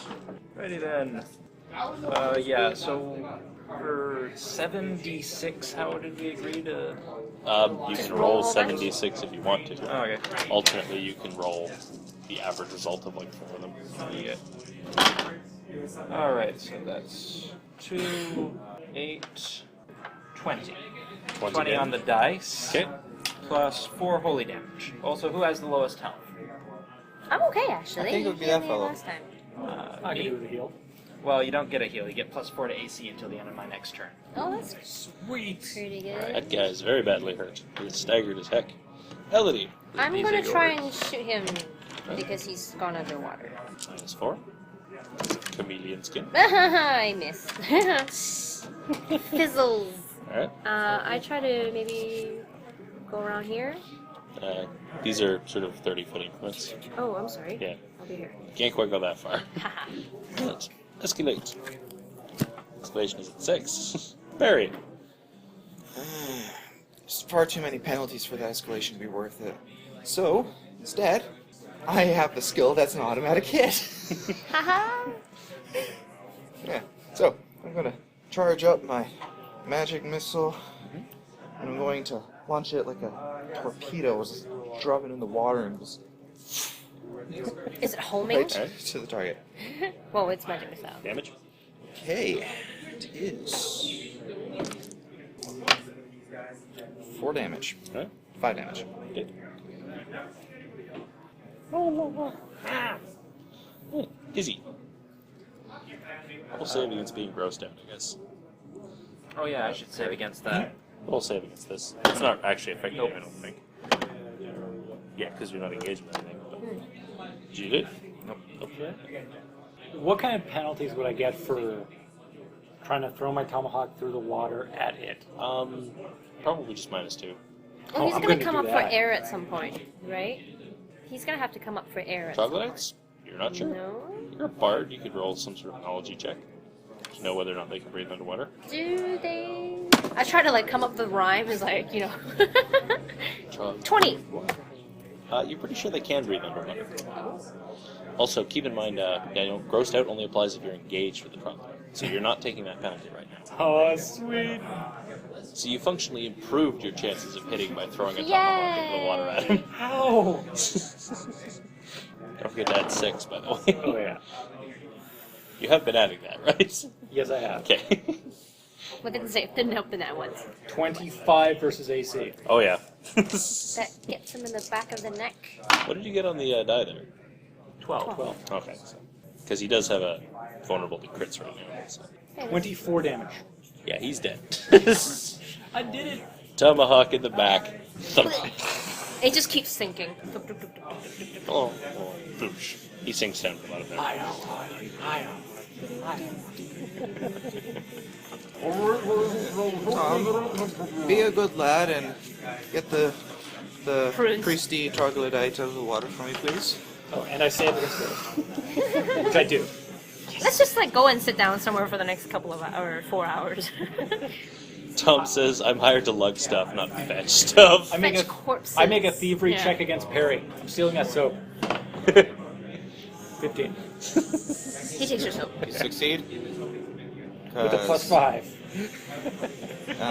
Righty then. Yeah, so for 7d6, how did we agree to... You can roll 7d6 if you want to. Oh, okay. Alternately, you can roll the average result of like 4 of them. Yeah. Alright, so that's 2, 8, 20. 20 on the dice. Okay. Plus 4 holy damage. Also, who has the lowest health? I'm okay, actually. I think it would You be healed that me fellow. last time. I Me? can do the heal. Well, you don't get a heal. You get plus 4 to AC until the end of my next turn. Oh, that's Sweet. pretty good. That guy is very badly hurt. He's staggered as heck. Elodie, I'm These gonna are try yours. and shoot him because he's gone underwater. -4. Chameleon skin. I missed. Fizzles. Alright. I try to maybe go around here. These are sort of 30-foot increments. Oh, I'm sorry. Yeah. I'll be here. Can't quite go that far. Haha. Let's escalate. Escalation is at 6. Barry. There's far too many penalties for that escalation to be worth it. So, instead, I have the skill that's an automatic hit. Haha. Yeah. So, I'm gonna charge up my magic missile, and I'm going to launch it like a torpedo, just drop it in the water and just Is it homing? right to the target. Well, it's magic missile. Damage. Okay, it is 4 damage. Alright. 5 damage. Okay. Izzy. We'll save against being grossed out, I guess. Oh yeah, I should save against that. We'll save against this. It's not actually affecting you, I don't think. Yeah, because you're not engaged with anything. But... Did you do it? Nope. What kind of penalties would I get for trying to throw my tomahawk through the water at it? Probably just -2. Well, he's I'm gonna gonna come do up for that. air at some point, right? He's gonna have to come up for air at some point. Troglodytes? You're not sure? No. You're a bard. You could roll some sort of knowledge check to know whether or not they can breathe underwater. Do they? I try to like come up with the rhyme is like, you know. Trog. 20. You're pretty sure they can breathe underwater. Also, keep in mind, Daniel, grossed out only applies if you're engaged with the troglodyte. So you're not taking that penalty right now. Oh, sweet. So you functionally improved your chances of hitting by throwing a tomahawk into the water at him. Ow! Don't forget to add 6, by the way. Oh, yeah. You have been adding that, right? Yes, I have. Okay. What did it say? Didn't help in that one. 25 versus AC. Oh, yeah. That gets him in the back of the neck. What did you get on the die there? 12. Okay. Because he does have a vulnerable to crits right now. So. 24 damage. Yeah, he's dead. I did it. Tomahawk in the back. Thump. It just keeps sinking. Oh, boosh. He sinks down for about a minute. Be a good lad and get the Prince. priesty troglodyte out of the water for me, please. Oh, and I save against ghost. Which I do. Let's just like go and sit down somewhere for the next couple of hours, 4 hours. Tom says, I'm hired to lug stuff, not fetch stuff. I make Fetch a corpses. I make a thievery Yeah. check against Perry. I'm stealing that soap. 15. He takes your soap. You succeed. With a +5.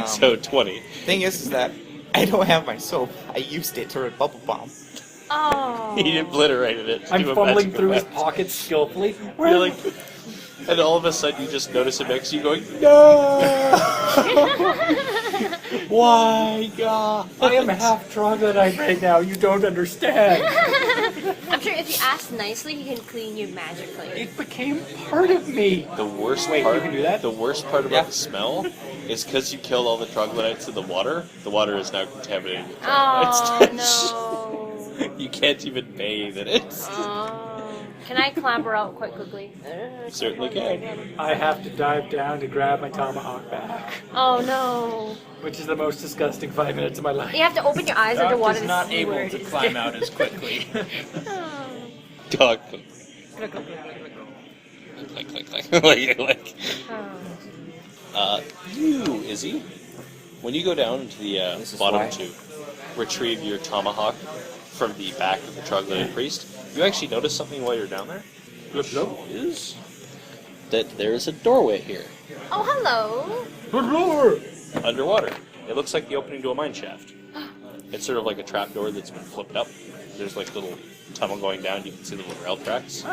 So 20. Thing is that I don't have my soap. I used it to bubble bomb. Oh. He obliterated it. to I'm do a fumbling magic through his effect. pockets skillfully. You're like, and all of a sudden you just notice him next to you going, no! Why, God? I am half troglodyte right now. You don't understand. I'm sure if you ask nicely, he can clean you magically. It became part of me. The worst Wait, part, you can do that? The worst part about the smell is because you killed all the troglodytes in the water. The water is now contaminated with troglodyte Oh stench. no. You can't even bathe in it. Oh. Can I clamber out quite quickly? Certainly can. I have to dive down to grab my tomahawk back, Oh no. which is the most disgusting 5 minutes of my life. You have to open your eyes Doc underwater is to not see able where to it is. climb out as quickly. Dog. Click, click, click. like. You, Izzy, when you go down into the This is bottom why. to retrieve your tomahawk from the back of the troglodyte priest, you actually notice something while you're down there. Is that there is a doorway here, Oh, hello. underwater. It looks like the opening to a mineshaft. It's sort of like a trapdoor that's been flipped up. There's like little tunnel going down. You can see the little rail tracks.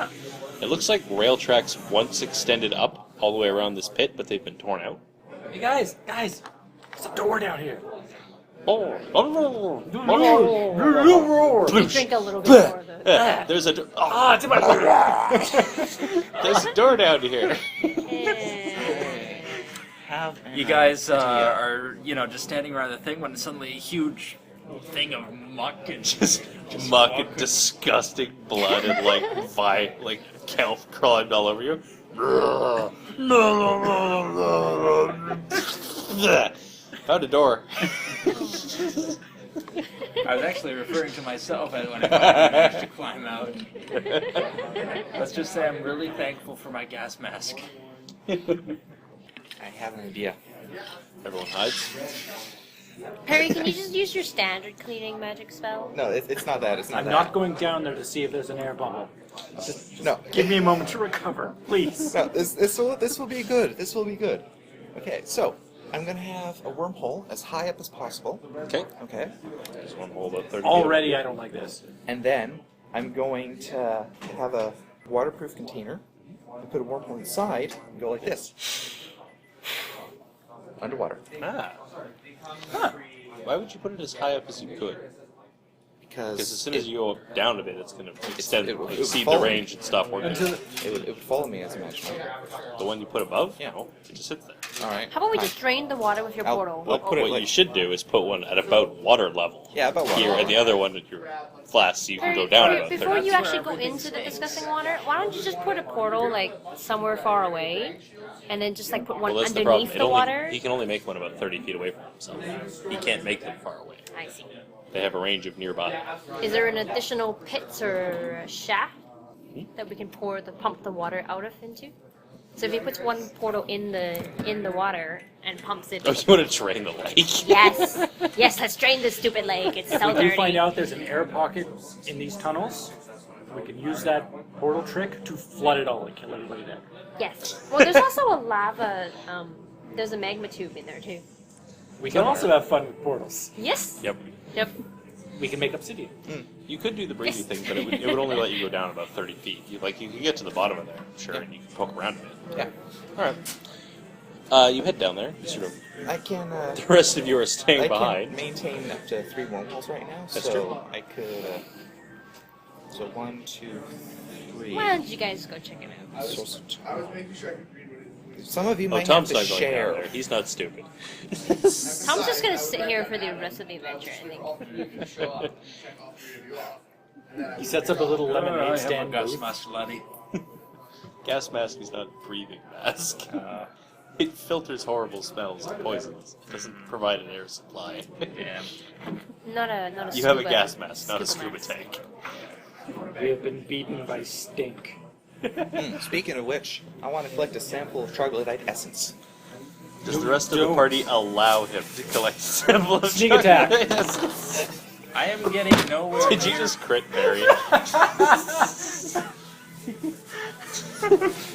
It looks like rail tracks once extended up all the way around this pit, but they've been torn out. Hey guys, there's a door down here. Oh. You drink a little bit more of it. There's a Ah, it's in my there's a door down here. You guys are, just standing around the thing when suddenly a huge thing of muck and Just muck and disgusting blood and like kelp crawling all over you. Found a door. I was actually referring to myself when I managed to climb out. Let's just say I'm really thankful for my gas mask. I have an idea. Everyone hides. Perry, can you just use your standard cleaning magic spell? No, it's not that. It's not I'm that. not going down there to see if there's an air bubble. No. Give me a moment to recover, please. No, this will be good. This will be good. Okay, so I'm gonna have a wormhole as high up as possible. Okay. Okay, There's one hole about 30 Already, I don't like this. and then I'm going to have a waterproof container and put a wormhole inside and go like this, underwater. Ah. Huh. Why would you put it as high up as you could? Because as soon as you go down a bit, it's going to extend, it would exceed the follow me. range and stop working. it would follow me as imaginary. The one you put above? Yeah. No, it just sits there. All right. How about we just drain the water with your I'll- portal? I'll put it What like- you should do is put one at about water level. Yeah, about water Here, level. and the other one at your flask, so you can Perry, go down Perry, about 30. before you That's actually where go into the everything disgusting water, why don't you just put a portal like somewhere far away, and then just like put one Well, that's the problem. underneath the water? He can only make one about 30 feet away from himself. He can't make them far away. I see. They have a range of nearby. Is there an additional pits or shaft that we can pump the water out of into? So if he puts one portal in the water and pumps it. Oh, you want to drain the lake? Yes, yes. Let's drain this stupid lake. It's If so we dirty. do find out there's an air pocket in these tunnels, we can use that portal trick to flood it all and kill everybody there. Yes. Well, there's also a lava. There's a magma tube in there too. We can also have fun with portals. Yes. Yep. Yep. We can make obsidian. You could do the breathy Yes. thing, but it would only let you go down about 30 feet. You can get to the bottom of there, sure, and you can poke around a bit. Yeah. All right. You head down there. You sort of. I can. The rest of you are staying I behind. can maintain up to 3 wormholes right now, That's so true. I could. So 1, 2, 3. Why don't you guys go check it out? Some of you Oh, might Tom's have not to going share. down there. He's not stupid. Tom's just gonna sit here for the rest of the adventure, I think. He sets up a little I lemonade have a stand gas booth. mask, laddie. Gas mask is not breathing mask. It filters horrible smells and poisons. It doesn't provide an air supply. Yeah. Not a. You have a scuba- gas mask, not a scuba mask. tank. We have been beaten by stink. Speaking of which, I want to collect a sample of troglodyte essence. Does the rest of the Don't. party allow him to collect a sample of Sneak attack. Yes. I am getting nowhere. Did you just crit Barry?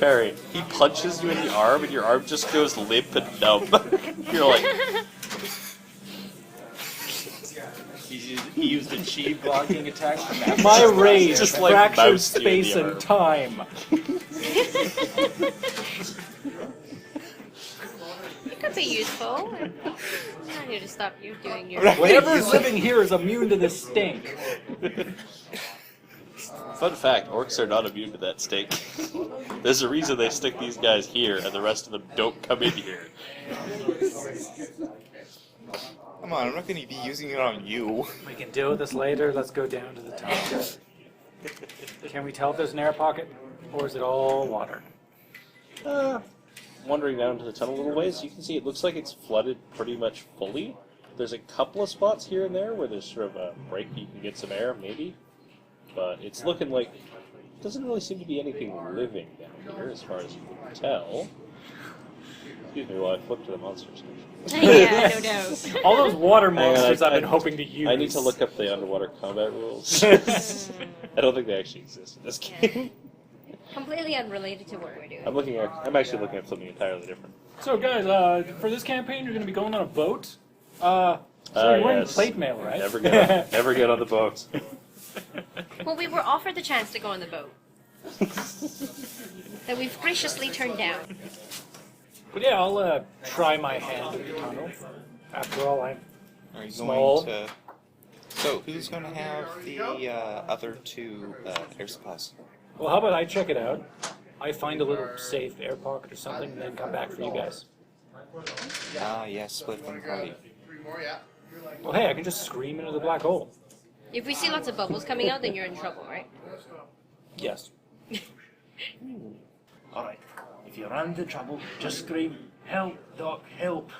Barry, he punches you in the arm and your arm just goes limp and numb. You're like, He used a chi blocking attack from that. My rage Just like fractures moused you in the space arm. and time. It could be useful. I'm not here to stop you doing your. Whatever's living here is immune to this stink. fun fact, orcs are not immune to that stink. There's a reason they stick these guys here and the rest of them don't come in here. Come on, I'm not going to be using it on you. We can deal with this later. Let's go down to the top. Can we tell if there's an air pocket, or is it all water? Wandering down to the tunnel a little ways, you can see it looks like it's flooded pretty much fully. There's a couple of spots here and there where there's sort of a break you can get some air, maybe. But it's looking like doesn't really seem to be anything living down here, as far as you can tell. Excuse me while I flip to the monsters. Yeah, no doubt. All those water Hang on, monsters I've been hoping to use. I need to look up the underwater combat rules. I don't think they actually exist in this game. Completely unrelated to what we're doing. I'm actually looking at something entirely different. So, guys, for this campaign, you're going to be going on a boat. So you're wearing Yes. plate mail, right? Never get on the boat. Well, we were offered the chance to go on the boat. That we've graciously turned down. But yeah, I'll try my hand in the tunnel. After all, I'm Are you small. going to... So, who's going to have the other two air supplies? Well, how about I check it out? I find a little safe air pocket or something, and then come back for you guys. Yes, split from the party. Well, hey, I can just scream into the black hole. If we see lots of bubbles coming out, then you're in trouble, right? Yes. Alright, if you run into trouble, just scream, "Help, Doc, help!"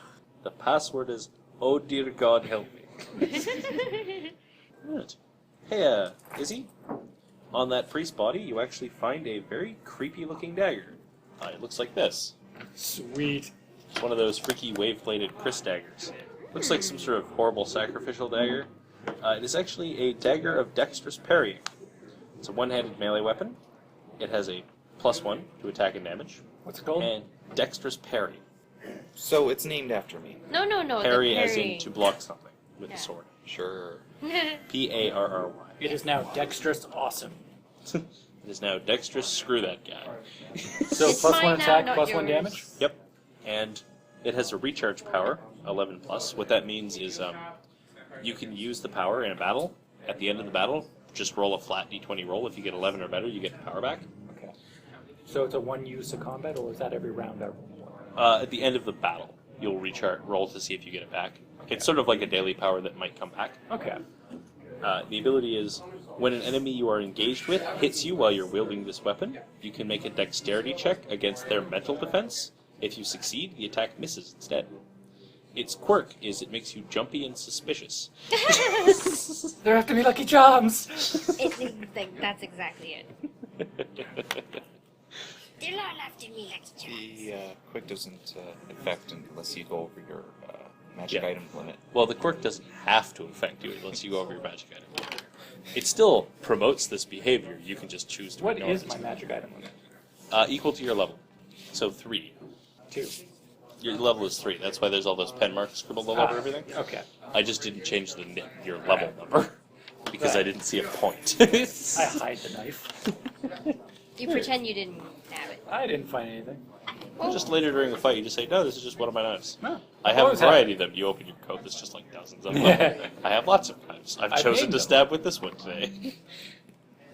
The password is, "Oh dear God, help me." Right. Hey, Izzy? On that priest body, you actually find a very creepy-looking dagger. It looks like this. Sweet. It's one of those freaky wave-bladed Chris daggers. Looks like some sort of horrible sacrificial dagger. It is actually a dagger of dexterous parrying. It's a one-handed melee weapon. It has a +1 to attack and damage. What's it called? And dexterous parry. So, it's named after me. No. Parry the as in to block something with Yeah. the sword. Sure. Parry. It is now dexterous awesome. It is now dexterous screw that guy. So It's plus mine one now, attack, not plus one yours. damage? Yep. And it has a recharge power, 11 plus. What that means is you can use the power in a battle. At the end of the battle, just roll a flat d20 roll. If you get 11 or better, you get the power back. Okay. So it's a one use of combat, or is that every round? At the end of the battle, you'll roll to see if you get it back. It's sort of like a daily power that might come back. Okay. The ability is, when an enemy you are engaged with hits you while you're wielding this weapon, you can make a dexterity check against their mental defense. If you succeed, the attack misses instead. Its quirk is it makes you jumpy and suspicious. There have to be lucky charms! That's exactly it. There all have to be lucky charms. The quick doesn't affect unless you go over your magic Yeah. item limit. Well, the quirk doesn't have to affect you unless you go over your magic item. It still promotes this behavior. You can just choose to What ignore is it. my magic item limit? Equal to your level. So 3. 2. Your level is 3. That's why there's all those pen marks scribbled all over everything. Okay. I just didn't change your level number because I didn't see a point. I hide the knife. You pretend you didn't have it. I didn't find anything. Just later during the fight, you just say, "No, this is just one of my knives." No. I have a Always have variety of them. You open your coat, there's just like dozens of them. I have lots of knives. I've I chosen made to them. stab with this one today.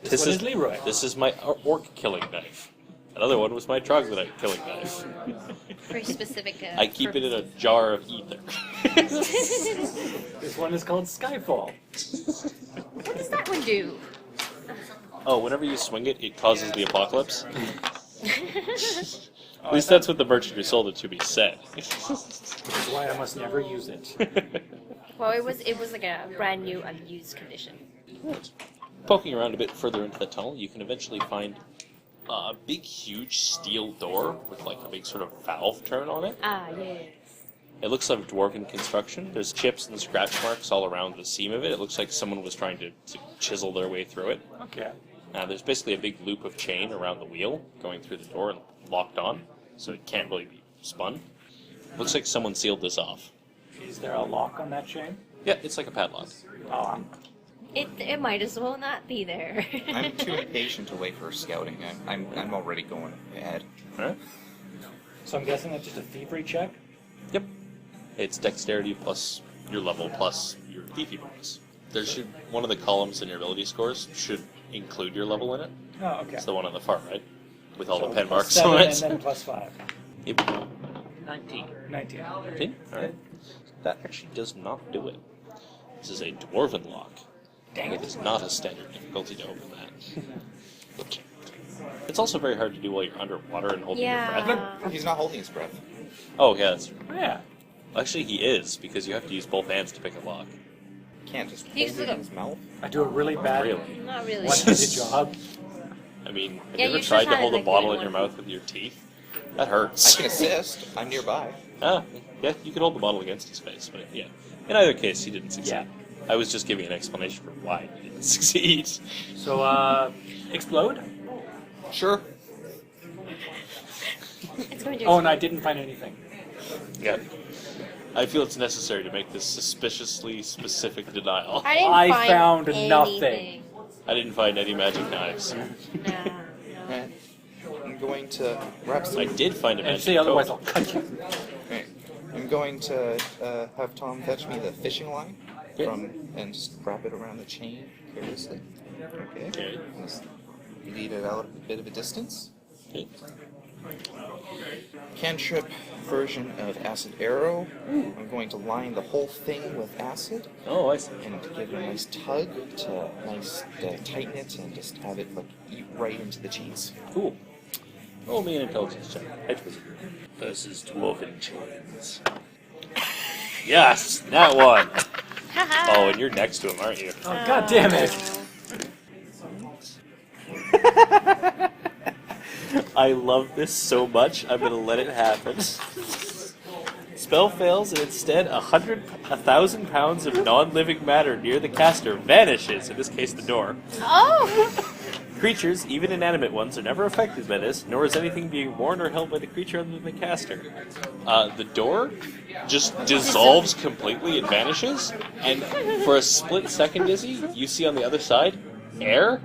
This one is Leroy. This is my orc killing knife. Another one was my troglodyte killing knife. Very specific. I keep it in a jar of ether. This one is called Skyfall. What does that one do? Oh, whenever you swing it, it causes the apocalypse. At least that's what the merchant who sold it to me said. Which is why I must never use it. Well, it was like a brand new unused condition. Poking around a bit further into the tunnel, you can eventually find a big, huge steel door with like a big sort of valve turn on it. Ah, yes. It looks like dwarven construction. There's chips and scratch marks all around the seam of it. It looks like someone was trying to chisel their way through it. Okay. There's basically a big loop of chain around the wheel going through the door and locked on, so it can't really be spun. Looks like someone sealed this off. Is there a lock on that chain? Yeah, it's like a padlock. Oh, It might as well not be there. I'm too impatient to wait for scouting. I'm already going ahead. Alright. so I'm guessing that's just a thievery check? Yep. It's dexterity plus your level plus your thiefy bonus. There should one of the columns in your ability scores should include your level in it. Oh, okay. It's the one on the far right, with all So the pen plus marks 7 on and it. then plus 5. Yep. 19. 19. Okay. Alright. That actually does not do it. This is a dwarven lock. Dang, it is not a standard difficulty to open that. It's also very hard to do while you're underwater and holding your breath. Yeah. He's not holding his breath. Oh, yeah, that's true. Yeah. Actually, he is, because you have to use both hands to pick a lock. Can't just hold He's it the- in his mouth. I do a really bad Really? Not really. one-handed job. I mean, have Yeah, you ever you should tried to try, hold a like, bottle doing in your one. mouth with your teeth? That I hurts. can assist. I'm nearby. Ah, yeah, you could hold the bottle against his face, but yeah. In either case, he didn't succeed. Yeah. I was just giving an explanation for why he didn't succeed. So, explode? Sure. It's going to. Oh, and I didn't find anything. Yeah. I feel it's necessary to make this suspiciously specific denial. I didn't I find found anything. nothing. I didn't find any magic knives. No. Right. I'm going to wrap some. I did find a And magic say otherwise, I'll coat. cut you. Right. I'm going to have Tom fetch me the fishing line and just wrap it around the chain carelessly. Okay. Okay. Just lead it out a bit of a distance. Okay. Cantrip version of acid arrow. I'm going to line the whole thing with acid Oh, I see. and give it a nice tug to tighten it and just have it like eat right into the cheese. Cool. Roll me an intelligence check. Edge wizard versus dwarven chains. Yes, that one. Oh, and you're next to him, aren't you? Oh, God damn it. I love this so much, I'm gonna let it happen. Spell fails, and instead 1,000 pounds of non-living matter near the caster vanishes, in this case the door. Oh! Creatures, even inanimate ones, are never affected by this, nor is anything being worn or held by the creature other than the caster. The door just dissolves completely, it vanishes, and for a split second, Izzy, you see on the other side, air,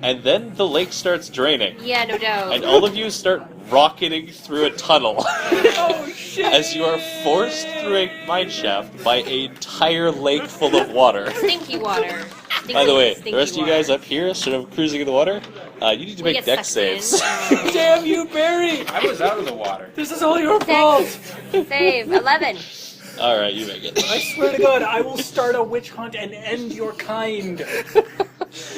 and then the lake starts draining. Yeah, no doubt. And all of you start rocketing through a tunnel as you are forced through a mineshaft by an entire lake full of water. Stinky water. Stinky, By the way, the stinky rest of you water. guys up here, sort of cruising in the water, you need to We make get deck sucked in. saves. Damn you, Barry! I was out of the water. This is all your fault! Save 11. Alright, you make it. I swear to God, I will start a witch hunt and end your kind.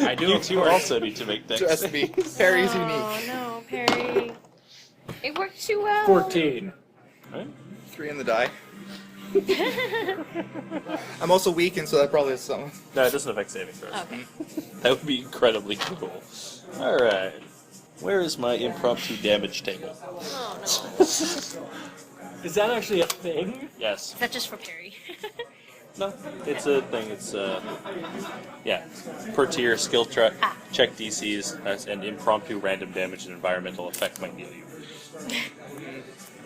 I do, You of two course. also need to make deck Trust saves. me, Perry's Oh unique. no, Perry. It worked too well. 14. Right? 3 in the die. I'm also weakened, so that probably is something. No, it doesn't affect saving throws. Okay. That would be incredibly cool. Alright. Where is my impromptu damage table? Oh no. Is that actually a thing? Yes. Is that just for Perry? No, it's a thing. It's yeah, per tier skill check DCs and impromptu random damage and environmental effect might deal you.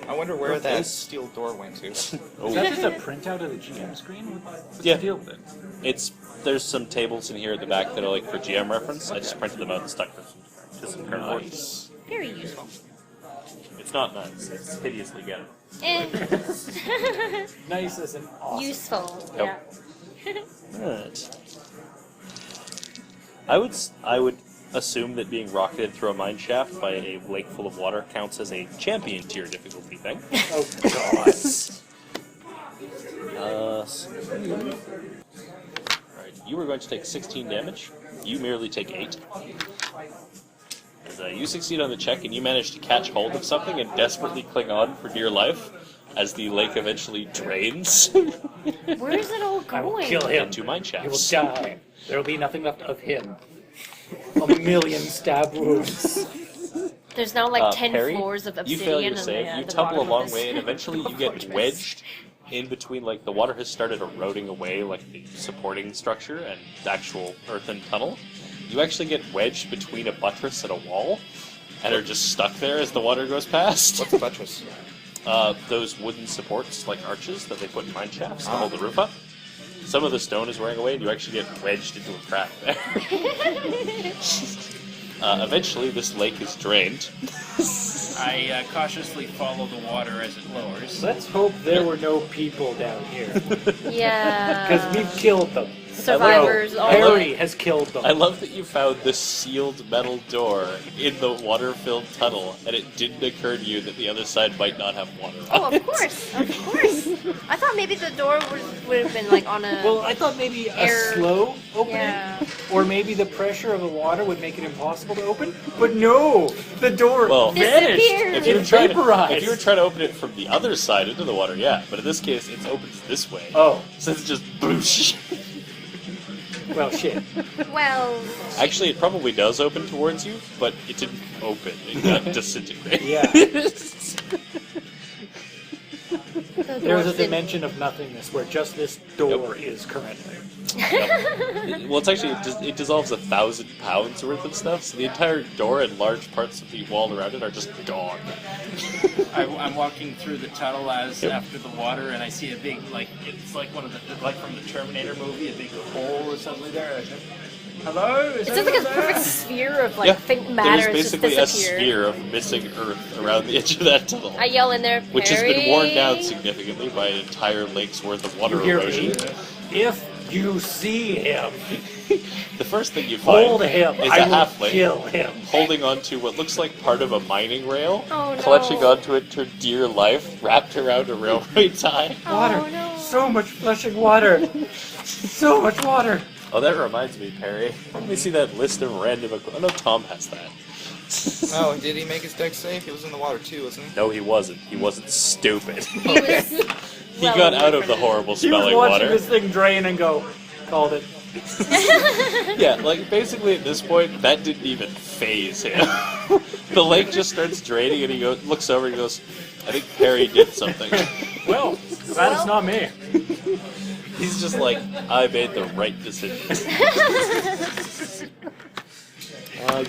I wonder where Okay. that steel door went to. Is that just a printout of the GM screen? What's Yeah. the deal with it? There's some tables in here at the back that are like for GM reference. I just printed them out and stuck them to some cardboard. Nice. Very useful. It's not nice. It's hideously ghetto. Nice as an awesome. Useful. Yep. Yeah. Right. I would assume that being rocketed through a mine shaft by a lake full of water counts as a champion tier difficulty thing. Oh, God. Right, you are going to take 16 damage. You merely take 8. As, you succeed on the check, and you manage to catch hold of something and desperately cling on for dear life as the lake eventually drains Where is it all I will going? kill him. into mine He will shafts. die. There will be nothing left of him. A million stab wounds. There's now like 10 Perry, floors of you obsidian. fail your on save. the, You the tumble a bottom long of this way, and eventually you get fortress. wedged in between. Like the water has started eroding away, like the supporting structure and the actual earthen tunnel. You actually get wedged between a buttress and a wall, and are just stuck there as the water goes past. What's a buttress? Those wooden supports, like arches, that they put in mine shafts to hold the roof up. Some of the stone is wearing away, and you actually get wedged into a crack there. Eventually, this lake is drained. I cautiously follow the water as it lowers. Let's hope there were no people down here. Yeah. Because we've killed them. Survivors. all Harry has killed them. I love that you found this sealed metal door in the water-filled tunnel, and it didn't occur to you that the other side might not have water on Oh, it. of course. Of course. I thought maybe the door would have been like on a. Well, I thought maybe a Air- slow opening, Yeah. or maybe the pressure of the water would make it impossible to open. But no, the door Well, vanished. Disappeared. If you, were It trying to, vaporized. if you were trying to open it from the other side into the water, yeah. But in this case, it's opened this way. Oh, So it's just boosh. well, shit. Well, Actually, it probably does open towards you, but it didn't open. It got disintegrate. Yeah. the There's door a didn't- dimension of nothingness where just this door Yep. is currently. Well, it's actually it dissolves 1,000 pounds worth of stuff, so the entire door and large parts of the wall around it are just gone. I'm walking through the tunnel as Yep. after the water, and I see a big, like, it's like one of the, like from the Terminator movie, a big hole or something there. I said, hello? Is It's just like a anyone there?" perfect sphere of like Yeah, faint matter there's just basically a disappeared. sphere of missing Earth around the edge of that tunnel, I yell in there, which has been worn down "Perry!" significantly by an entire lake's worth of water You hear erosion. me? If you see him, The first thing you find hold him. is I a will halfling kill him. holding onto what looks like part of a mining rail, Oh, no. clutching onto it for dear life, wrapped around a railway tie. Water. Oh, no. So much flushing water. So much water. Oh, that reminds me, Perry. Let me see that list of random equipment. Oh, no, Tom has that. Oh, did he make his deck safe? He was in the water too, wasn't he? No, he wasn't. He wasn't stupid. He was He well got away out of from the it. horrible He was smelling watching water. this thing drain and go, called it. Yeah, like basically at this point, that didn't even phase him. The lake just starts draining, and he goes, looks over and goes, "I think Perry did something." Well, that is not me. He's just like, "I made the right decision."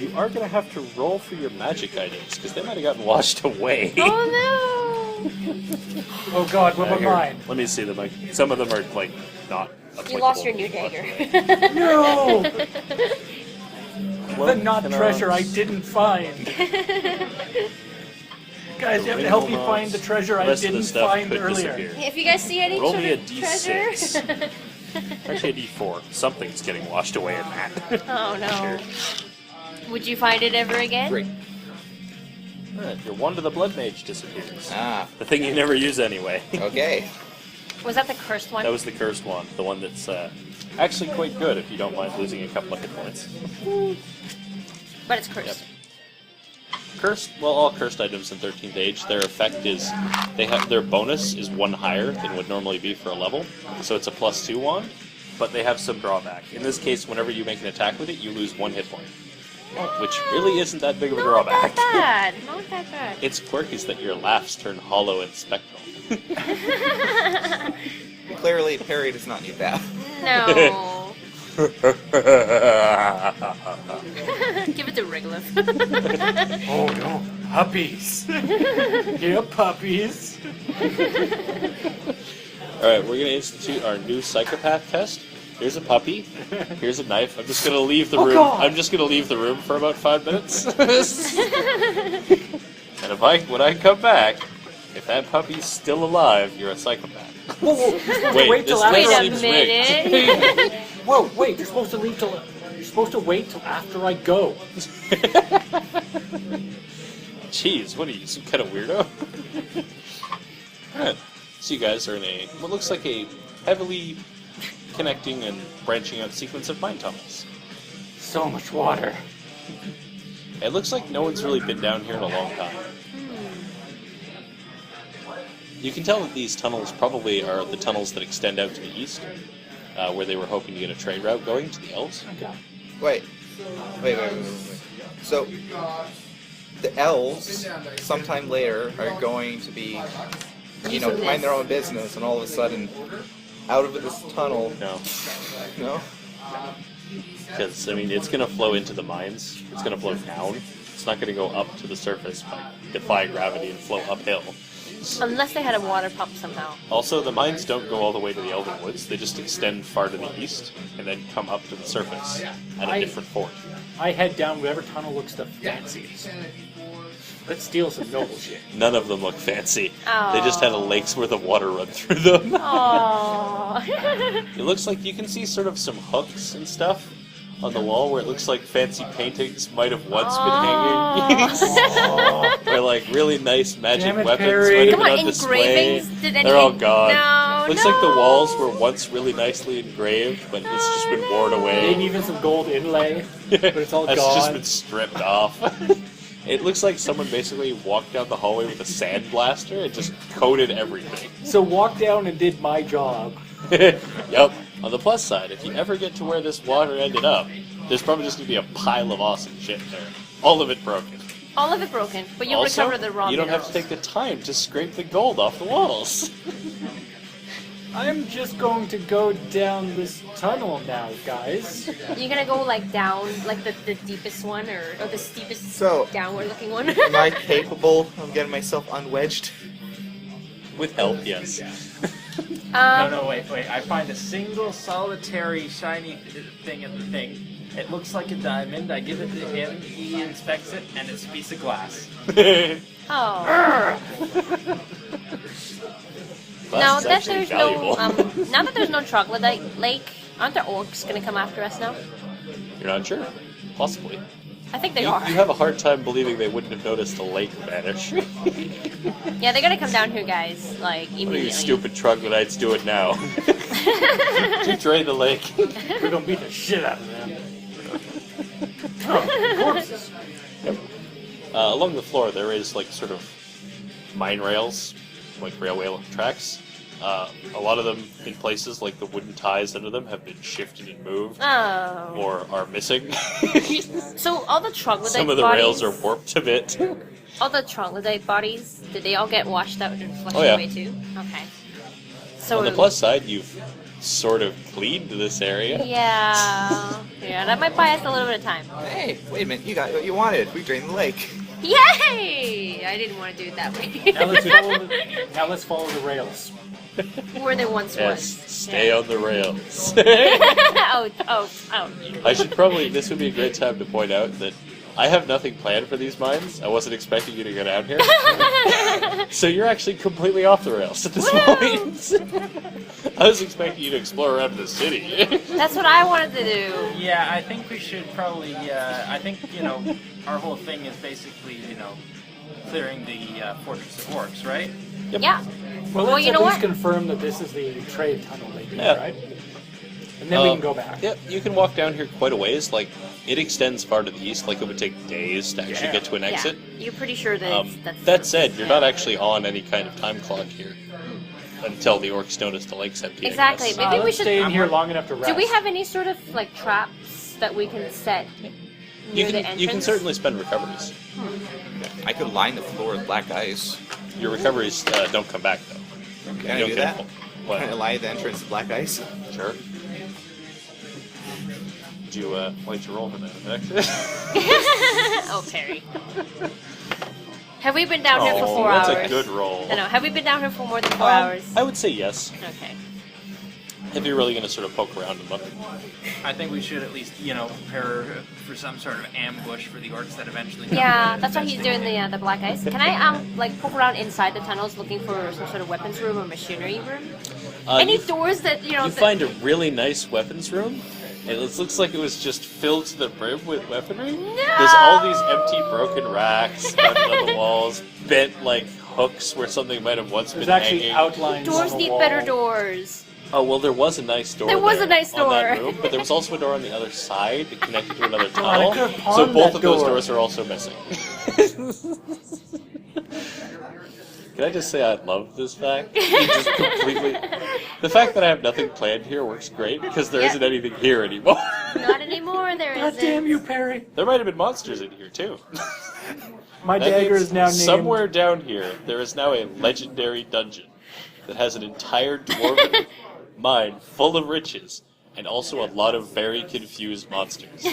You are gonna have to roll for your magic items because they might have gotten washed away. Oh Oh God, what about Here, mine? let me see them. Like, some of them are like not. no! You lost your applicable. new dagger. No! Well, The not can, treasure I didn't find. Guys, you have to help me find the treasure I rest of the didn't stuff find could earlier. disappear. If you guys see any Roll sort me a of treasure. D6. Actually, a D4. Something's getting washed away in that. Oh no! Sure. Would you find it ever again? Great. Alright, your wand of the blood mage disappears. Ah, The thing you never use anyway. okay. Was that the cursed one? That was the cursed one, the one that's actually quite good if you don't mind losing a couple of hit points. But it's cursed. Cursed, well, all cursed items in 13th Age, their effect is they have their bonus is one higher than would normally be for a level, so it's a +2 wand. But they have some drawback. In this case, whenever you make an attack with it, you lose 1 hit point, which really isn't that big of a Not drawback. that bad. Not that bad. Its quirk is that your laughs turn hollow and spectral. Clearly, Perry does not need that. No. Give it to Regolith. Oh no, puppies. Yeah, puppies. Alright, we're gonna institute our new psychopath test. Here's a puppy. Here's a knife. I'm just gonna leave the Oh, room. God. I'm just gonna leave the room for about 5 minutes. And when I come back, if that puppy's still alive, you're a psychopath. Whoa, whoa, you're supposed Wait, to wait till this after. Wait a seems rigged. minute. Whoa, wait, you're supposed to leave till. You're supposed to wait till after I go. Jeez, what are you, some kind of weirdo? Alright, so you guys are in a what looks like a heavily connecting and branching out sequence of mine tunnels. So much water. It looks like no one's really been down here in a long time. You can tell that these tunnels probably are the tunnels that extend out to the east, where they were hoping to get a trade route going to the elves. Wait. So, the elves, sometime later, are going to be, mind their own business, and all of a sudden, out of this tunnel, no? Because, I mean, it's going to flow into the mines. It's going to flow down. It's not going to go up to the surface by defy gravity and flow uphill. Unless they had a water pump somehow. Also, the mines don't go all the way to the Elven Woods. They just extend far to the east and then come up to the surface at a different point. I head down whatever tunnel looks the fanciest. Let's steal some noble shit. None of them look fancy. Aw. They just had a lake's worth of water run through them. Aww. It looks like you can see sort of some hooks and stuff on the wall where it looks like fancy paintings might have once been hanging. Or like really nice magic Damn it, weapons Perry. might have Come been on, on display. engravings? Did any... They're all gone. No, Looks like the walls were once really nicely engraved, but it's just been worn away. Maybe even some gold inlay, but it's all That's gone. just been stripped off. It looks like someone basically walked down the hallway with a sandblaster and just coated everything. So walk down and did my job. Yep. On the plus side, if you ever get to where this water ended up, there's probably just going to be a pile of awesome shit there. All of it broken. All of it broken, but you Also, recover the raw you don't have to minerals. take the time to scrape the gold off the walls. I'm just going to go down this tunnel now, guys. You're gonna go like down, like the deepest one, or the steepest So- downward looking one? Am I capable of getting myself unwedged? With help, yes. No, wait. I find a single solitary shiny thing in the thing. It looks like a diamond. I give it to him. He inspects it, and it's a piece of glass. Oh. Glass Now is that actually there's valuable. no, now that there's no troglodyte lake, aren't the orcs gonna come after us now? You're not sure? Possibly. I think they You are. have a hard time believing they wouldn't have noticed the lake vanish. Yeah, they're gonna come down here, guys. Like What are immediately. you stupid troglodytes doing now? To drain the lake. We're gonna beat the shit out of them. Oh, corpses. Along the floor, there is like sort of mine rails, like railway tracks. A lot of them, in places like the wooden ties under them, have been shifted and moved, Oh. or are missing. So all the troglodyte Some of the bodies, rails are warped a bit. all the troglodyte bodies, did they all get washed out and flushed Oh, yeah. away too? Okay. So On the plus side, you've sort of cleaned this area. yeah, that might buy us a little bit of time. Hey, wait a minute, you got what you wanted. We drained the lake. Yay! I didn't want to do it that way. Now let's follow the rails. Where they once Yes, was. stay on the rails. Oh. I should probably, this would be a great time to point out that I have nothing planned for these mines. I wasn't expecting you to go down here. So you're actually completely off the rails at this point. I was expecting you to explore around the city. That's what I wanted to do. Yeah, I think we should probably. I think our whole thing is basically clearing the fortress of orcs, right? Yep. Yeah. Well, Well, let's you at know least what? confirm that this is the trade tunnel they do, Yeah. right? And then we can go back. Yep, you can walk down here quite a ways. Like, it extends far to the east. Like, it would take days to actually Yeah. get to an exit. Yeah. You're pretty sure that that's... That said, you're not actually on any kind of time clock here until the orcs notice the lake's empty. I Exactly. guess. Maybe we Let's should... stay in here long enough to rest. Do we have any sort of like traps that we can set near the entrance? You can certainly spend recoveries. I could line the floor with black ice. Your recoveries don't come back, though. Can I You don't do get that? What? Can I line the entrance with black ice? Sure. Would you like to roll for that, actually? Oh, Perry. Have we been down here for 4 that's hours? a good roll. No. Have we been down here for more than 4 hours? I would say yes. Okay. If you're really going to sort of poke around and look. I think we should at least prepare for some sort of ambush for the orcs that eventually. come Yeah, to that's why he's doing investigate. the black ice. Can I like poke around inside the tunnels looking for some sort of weapons room or machinery room? Any You doors that You that- find a really nice weapons room. It looks like it was just filled to the brim with weaponry. There's all these empty, broken racks mounted on the walls, bent like hooks where something might have once There's been actually hanging. outlines on doors the need wall. better doors. Oh well, there was a nice door. There was there a nice on that door. room, but there was also a door on the other side that connected to another God, I tunnel. could've So pawned both that of those door. doors are also missing. Can I just say I love this fact? It just completely. The fact that I have nothing planned here works great because there Yeah. not anything here anymore. Not anymore. There God isn't. damn you, Perry! There might have been monsters in here too. My That dagger means is now named. somewhere down here. There is now a legendary dungeon that has an entire dwarven mine full of riches, and also a lot of very confused monsters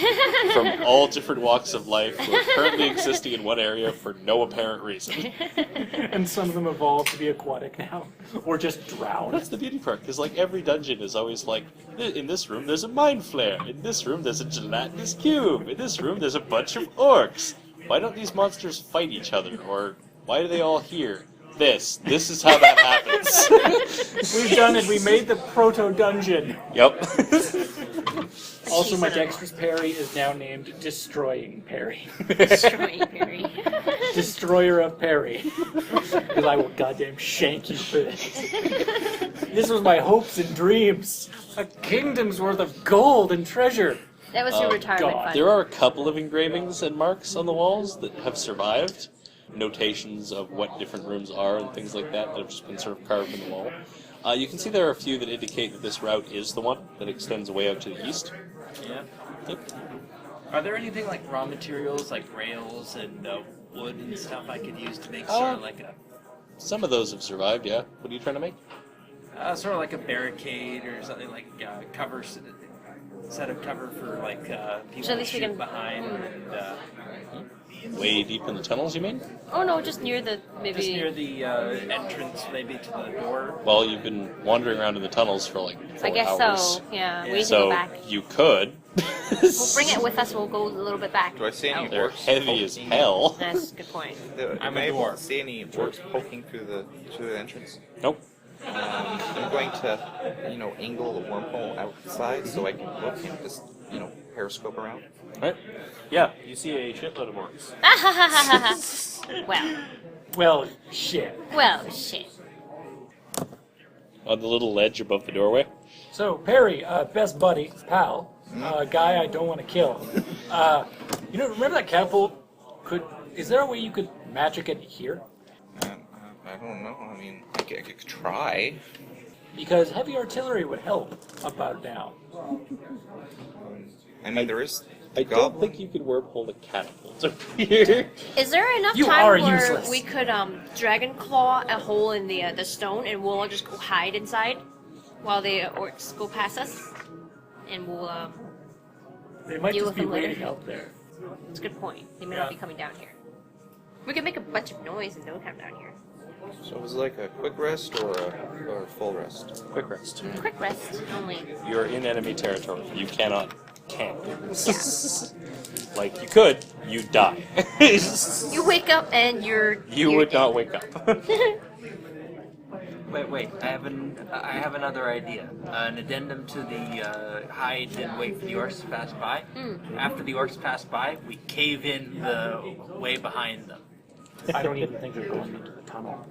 from all different walks of life who are currently existing in one area for no apparent reason. And some of them evolve to be aquatic now, or just drown. That's the beauty part, because like every dungeon is always like, in this room there's a mind flare, in this room there's a gelatinous cube, in this room there's a bunch of orcs. Why don't these monsters fight each other, or why are they all here? This is how that happens. We've done it. We made the proto dungeon. Yep. Also, my Jeez, dexterous parry is now named Destroying Parry. Destroying Perry. Destroyer of Parry. Because I will goddamn shank you for this. This was my hopes and dreams. A kingdom's worth of gold and treasure. That was your Oh, retirement God. fund. There are a couple of engravings and marks on the walls that have survived. Notations of what different rooms are and things like that have just been sort of carved in the wall. You can see there are a few that indicate that this route is the one that extends away out to the east. Yeah. Yep. Are there anything like raw materials, like rails and wood and stuff I could use to make sort of like Some of those have survived, yeah. What are you trying to make? sort of like a barricade or something like cover set of cover for like people So at to least we shoot can- behind and Way deep in the tunnels, you mean? Oh no, just near the maybe. just near the entrance maybe to the door. Well, you've been wandering around in the tunnels for like 4 I guess hours. so. Yeah, we need to So go back. you could. We'll bring it with us. We'll go a little bit back. Do I see any They're orcs? heavy as poking- hell. That's a good point. I'm Am I a able dwarf. to see any orcs poking through the entrance? Nope. I'm going to, angle the wormhole outside so I can look and just, periscope around. Right? Yeah, you see a shitload of orcs. Well, Shit. shit. On the little ledge above the doorway. So, Perry, best buddy, pal, guy I don't want to kill. Remember that catapult? Is there a way you could magic it here? I don't know. I mean, I could try. Because heavy artillery would help about now. I mean, there is. I don't think you could wormhole a catapult over here. Is there enough You time are where useless. we could dragon claw a hole in the stone and we'll all just go hide inside while the orcs go past us, and we'll They might Deal just with be them later. waiting out there. It's a good point. They may Yeah. not be coming down here. We could make a bunch of noise and they'll come down here. So it was like a quick rest or a full rest? Quick rest. Quick rest only. You're in enemy territory. You cannot camp. Like, you could, you'd die. You wake up and you're. You would not wake up. Wait! I have another idea. An addendum to the hide and wait for the orcs to pass by. After the orcs pass by, we cave in the way behind them. I don't even think they're going into the tunnel.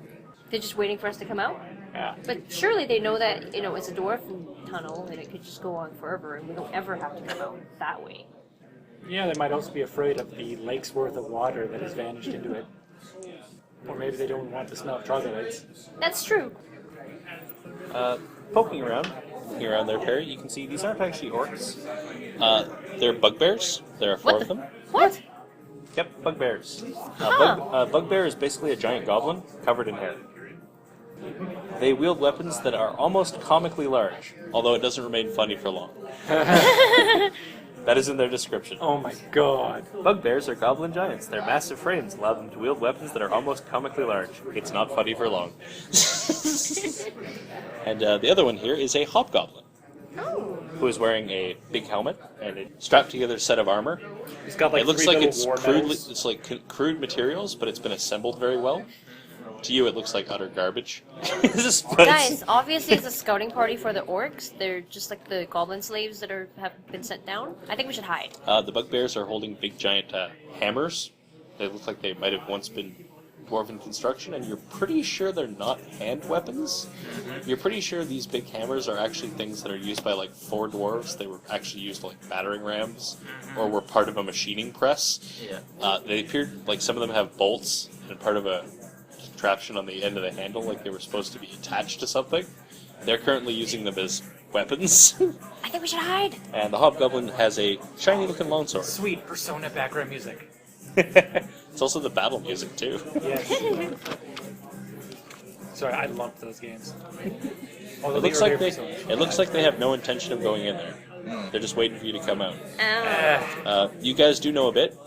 They're just waiting for us to come out. Yeah. But surely they know that it's a dwarven tunnel and it could just go on forever, and we don't ever have to come out that way. Yeah, they might also be afraid of the lake's worth of water that has vanished into it. Or maybe they don't want the smell of troglodytes. That's true. Poking around there, Perry, you can see these aren't actually orcs. They're bugbears. There are 4 What of the? them. What? Yep, bugbears. Huh. Bugbear is basically a giant goblin covered in hair. They wield weapons that are almost comically large, although it doesn't remain funny for long. That is in their description. Oh my god. Bugbears are goblin giants. Their massive frames allow them to wield weapons that are almost comically large. It's not funny for long. And the other one here is a hobgoblin, who is wearing a big helmet and a strapped together set of armor. He's got like It looks 3 like little it's war crudely, medals. it's like crude materials, but it's been assembled very well. To you, it looks like utter garbage. But- Guys, obviously it's a scouting party for the orcs. They're just like the goblin slaves that have been sent down. I think we should hide. The bugbears are holding big giant hammers. They look like they might have once been dwarven construction, and you're pretty sure they're not hand weapons. You're pretty sure these big hammers are actually things that are used by like 4 dwarves. They were actually used like battering rams, or were part of a machining press. Yeah. They appeared like some of them have bolts and part of a contraption on the end of the handle, like they were supposed to be attached to something. They're currently using them as weapons. I think we should hide. And the hobgoblin has a shiny looking longsword. Sweet Persona background music. It's also the battle music too. Yes. Sorry, I loved those games. It looks like they have no intention of going in there. They're just waiting for you to come out. You guys do know a bit.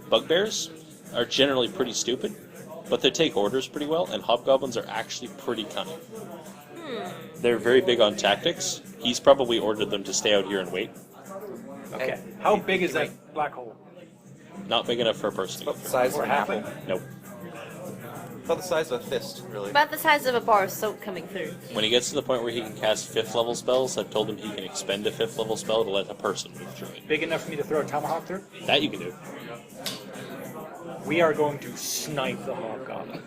Bugbears are generally pretty stupid, but they take orders pretty well, and hobgoblins are actually pretty cunning. They're very big on tactics. He's probably ordered them to stay out here and wait. Okay. How big is that black hole? Not big enough for a person to go About the through. size of Or an half apple. it? Nope. About the size of a fist, really. About the size of a bar of soap coming through. When he gets to the point where he can cast 5th level spells, I've told him he can expend a 5th level spell to let a person move through it. Big enough for me to throw a tomahawk through? That you can do. We are going to snipe the hobgoblin.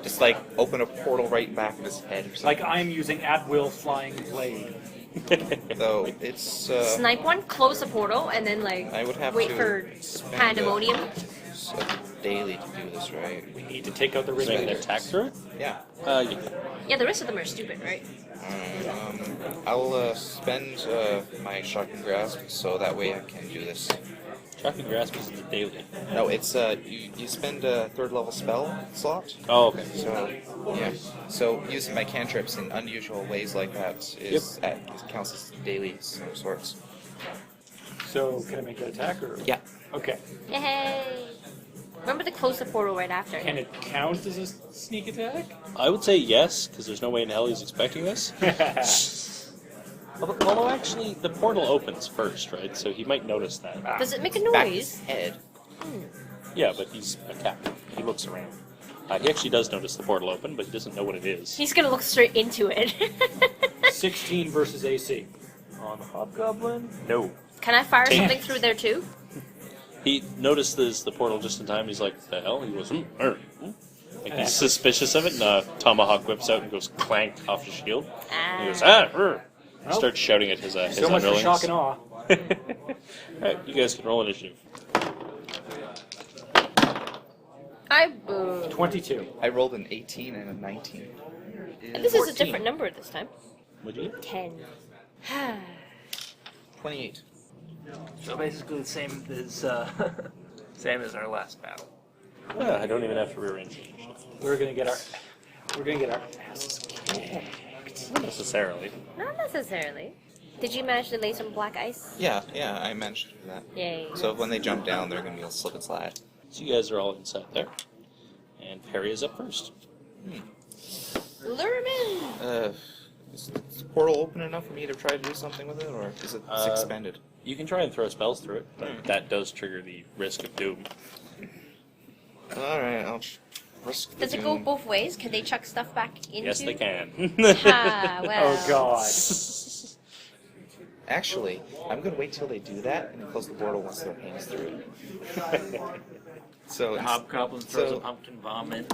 Just like open a portal right in back of his head or something. Like I'm using at-will flying blade. Though it's Snipe one, close a portal, and then like I would have wait to for spend pandemonium. a daily to do this, right? We need to take out the Make an ring. attack through it? Yeah. You can. Yeah, the rest of them are stupid, right? I'll spend my shotgun grasp so that way I can do this. Shocking Grasp is the daily. No, it's you spend a 3rd level spell slot. Oh, okay. So yeah. So using my cantrips in unusual ways like that is it counts as daily of sorts. So, can I make that attack, or? Yeah. Okay. Yay! Remember to close the portal right after. Can it count as a sneak attack? I would say yes, because there's no way in hell he's expecting this. Although actually, the portal opens first, right? So he might notice that. Does it make a Back of his noise? head. Yeah, but he's a captain. He looks around. He actually does notice the portal open, but he doesn't know what it is. He's gonna look straight into it. 16 versus AC. On the hobgoblin? No. Can I fire Damn. something through there too? He notices the portal just in time. He's like, "The hell?" He goes, Like he's suspicious of it, and Tomahawk whips out and goes clank off his shield. He goes, Well, starts shouting at his so much for underlings. shock and awe. Alright, you guys can roll initiative. I boo. 22. I rolled an 18 and a 19. And this is a 14. different number this time. Would you? 10. 28. So basically the same as same as our last battle. Yeah, I don't even have to rearrange the initiative. We're gonna get our asses kicked. Not necessarily. Not necessarily. Did you manage to lay some black ice? Yeah, I managed to do that. Yay. So when they jump down, they're gonna be able to slip and slide. So you guys are all inside there. And Perry is up first. Lure him in! Is the portal open enough for me to try to do something with it, or is it expended? You can try and throw spells through it, but that does trigger the risk of doom. Alright, I'll risk the Does it go doom. both ways? Can they chuck stuff back into? Yes, they can. Ah, well. Oh god. Actually, I'm gonna wait till they do that and then close the portal once their hands through it. So The hobgoblin throws so- a pumpkin bomb in.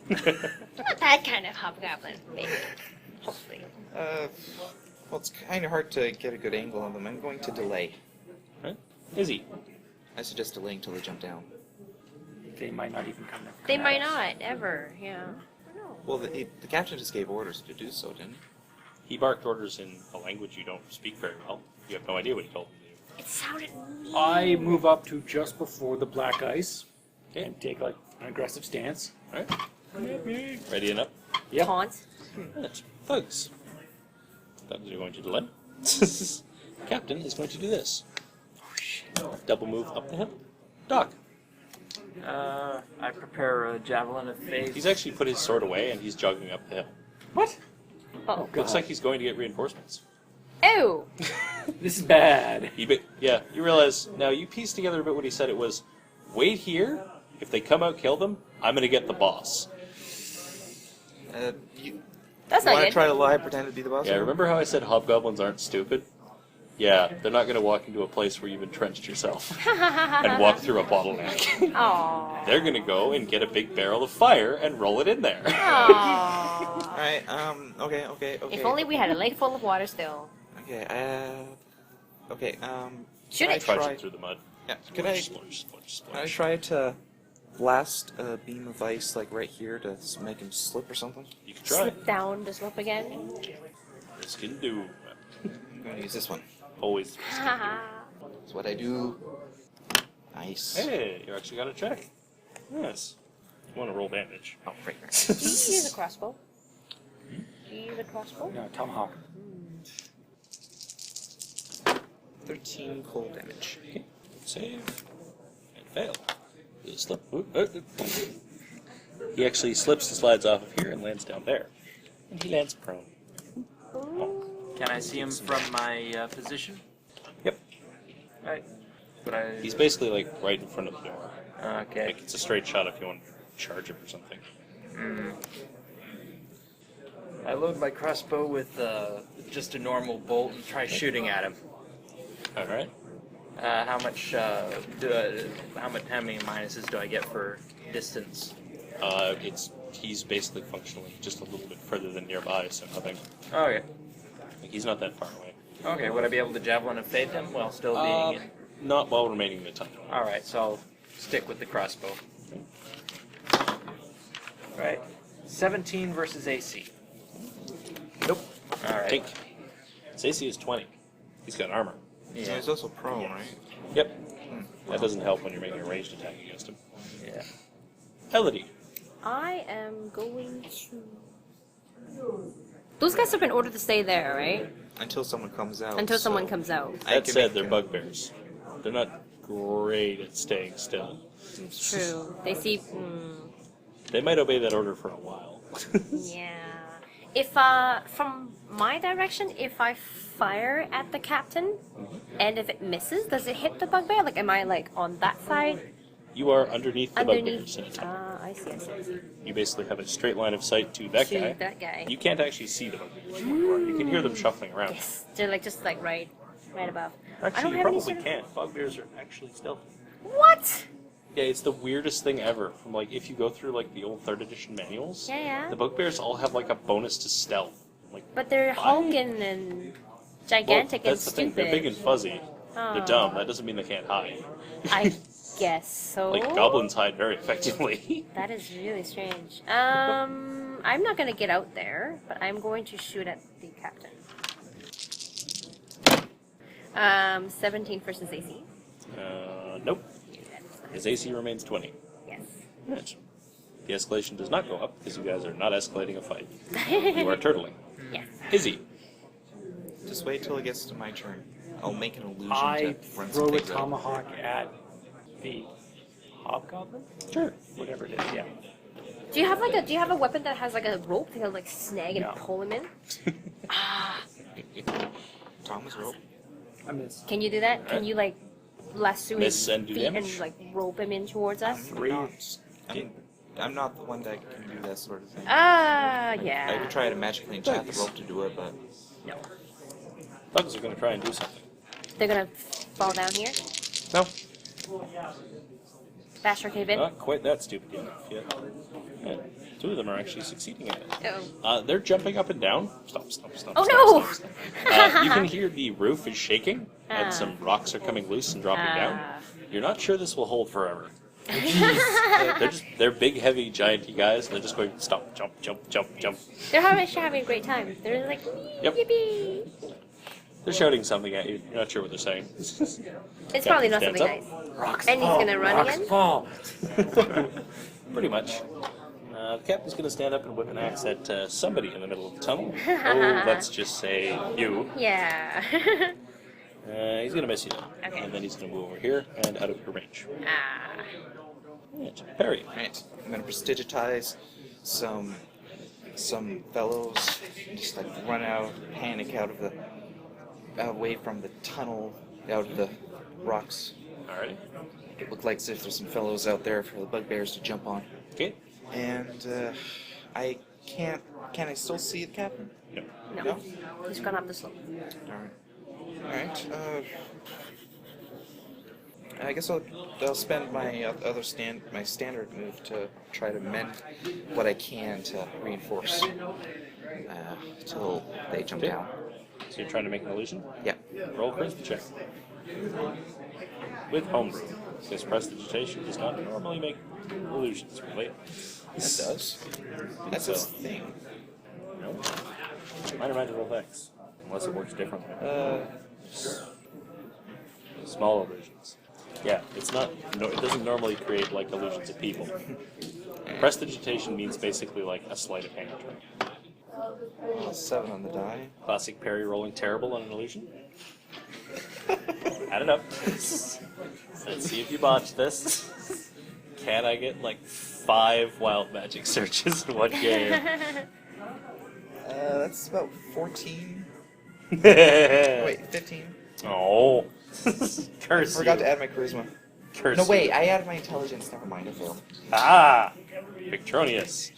Not that kind of hobgoblin, maybe. Hopefully. well, it's kind of hard to get a good angle on them. I'm going to delay. Right? Izzy. I suggest delaying till they jump down. They might not even come. They might not, ever, yeah. No. Well, the captain just gave orders to do so, didn't he? He barked orders in a language you don't speak very well. You have no idea what he told him to do. It sounded mean. I move up to just before the black ice Okay. and take like an aggressive stance. Alright. Ready and up. Yep. Taunt. Right. Thugs. Thugs are going to delay. Captain is going to do this. Double move up the hill. Doc. I prepare a javelin of phase. He's actually put his sword away and he's jogging up the hill. What? Oh, Looks like he's going to get reinforcements. Ew! This is bad. Yeah, you realize, now you piece together a bit what he said. It was, wait here, if they come out, kill them, I'm going to get the boss. You That's not want to good. try to lie, pretend to be the boss? Yeah, remember how I said hobgoblins aren't stupid? Yeah, they're not going to walk into a place where you've entrenched yourself and walk through a bottleneck. Aww. They're going to go and get a big barrel of fire and roll it in there. Aww. Alright, okay. If only we had a lake full of water still. Okay, Shoot Can I it. try- Trudge it through the mud. yeah, could I Splurge. try to blast a beam of ice, like, right here to make him slip or something? You can try. Slip down the slope again. Risk and do. I'm going to use this one. Always. That's what I do. Nice. Hey, you actually got a check. Yes. You want to roll damage. Oh, right. Do you use a crossbow? Do you use a crossbow? No, tomahawk. 13 cold damage. Okay. Save. And fail. You slip. He actually slips and slides off of here and lands down there. And he lands prone. Can I see him from my position? Yep. Right. But I. He's basically like right in front of the door. Okay. Like it's a straight shot if you want. charge him or something. I load my crossbow with just a normal bolt and try shooting at him. All right. How many minuses do I get for distance? He's basically functionally just a little bit further than nearby, so nothing. Okay. Like, he's not that far away. Okay, would I be able to javelin and fade him while still being in? Not while remaining in the tunnel. Alright, so I'll stick with the crossbow. Right. 17 versus AC. Nope. Alright. Take. His AC is 20. He's got armor. So Yeah. he's also prone, right? Yep. That doesn't help when you're making a ranged attack against him. Yeah. Elodie. I am going to. Those guys have been ordered to stay there, right? Until someone comes out. Until someone so comes out. I That can said, make they're a- bugbears. They're not great at staying still. It's true. They see. They might obey that order for a while. Yeah. If from my direction, if I fire at the captain, and if it misses, does it hit the bugbear? Like, am I like on that side? You are underneath the Underneath. bugbears in a tunnel. I see. You basically have a straight line of sight to that To guy. that guy. You can't actually see the bugbears from where you are. You can hear them shuffling around. Yes. They're like just like right above. I Actually, don't you have any probably sort of- can't. Bugbears are actually stealthy. What? Yeah, it's the weirdest thing ever. From like, if you go through like the old 3rd edition manuals, Yeah. the bugbears all have like a bonus to stealth. Like, But they're why? hulking and gigantic well, and that's the thing. stupid. They're big and fuzzy. Oh. They're dumb. That doesn't mean they can't hide. I guess so. Like goblins hide very effectively. That is really strange. I'm not gonna get out there, but I'm going to shoot at the captain. 17 versus AC. Nope. His AC remains 20. Yes. Yes. The escalation does not go up because you guys are not escalating a fight. You are turtling. Yes. Izzy. Just wait till it gets to my turn. I'll make an illusion I to run throw some a things out. tomahawk at the hobgoblin? Sure. Whatever it is, yeah. Do you have a weapon that has like a rope to like snag and No. pull him in? Thomas rope. I miss. Can you do that? Can you like lasso Miss his and do feet and damage? like rope him in towards us? I'm not the one that can do that sort of thing. Ah, I yeah. could try to magically enchant the rope to do it, but No. Thugs are going to try and do something. They're gonna fall down here. No, Basher cave in. not quite that stupid yet. Yeah. 2 of them are actually succeeding at it. Oh. They're jumping up and down. Stop. Oh no! You can hear the roof is shaking, Ah. and some rocks are coming loose and dropping down. You're not sure this will hold forever. They're big, heavy, giant-y guys, and they're just going stop, jump, jump, jump, jump. They're having a great time. They're like, Yep. yippee! They're shouting something at you. You're not sure what they're saying. It's probably not Stands something up. nice. Rocks And he's fall, gonna run rocks again? fall. Pretty much. The captain's going to stand up and whip an axe at somebody in the middle of the tunnel. Oh, let's just say you. Yeah. He's going to miss you though. Okay. And then he's going to move over here and out of your range. Ah. Right. Perry. alright. I'm gonna prestigitize some fellows, just like run out, panic out of the away from the tunnel, out of the rocks. Alrighty. It looked like as if there's some fellows out there for the bugbears to jump on. Okay. And I can't. Can I still see the captain? No. No. He's gone up the slope. Alright. I guess I'll spend my my standard move to try to mend what I can to reinforce till they jump Okay. down. So you're trying to make an illusion? Yeah. Roll charisma check. With homebrew. Because prestidigitation does not normally make illusions, really. That does. That's So- his thing. No. Minor magical effects. Unless it works differently. Small illusions. Yeah, it's not. No, it doesn't normally create like illusions of people. Prestidigitation means basically like a sleight of hand trick. 7 on the die. Classic Perry rolling terrible on an illusion. Add it up. Let's see if you botch this. Can I get like 5 wild magic searches in one game? That's about 14. Wait. Wait, 15. Oh. I Curse forgot you. to add my charisma. Curse No, wait, you. I added my intelligence. Never mind, I failed. Ah! Victronius.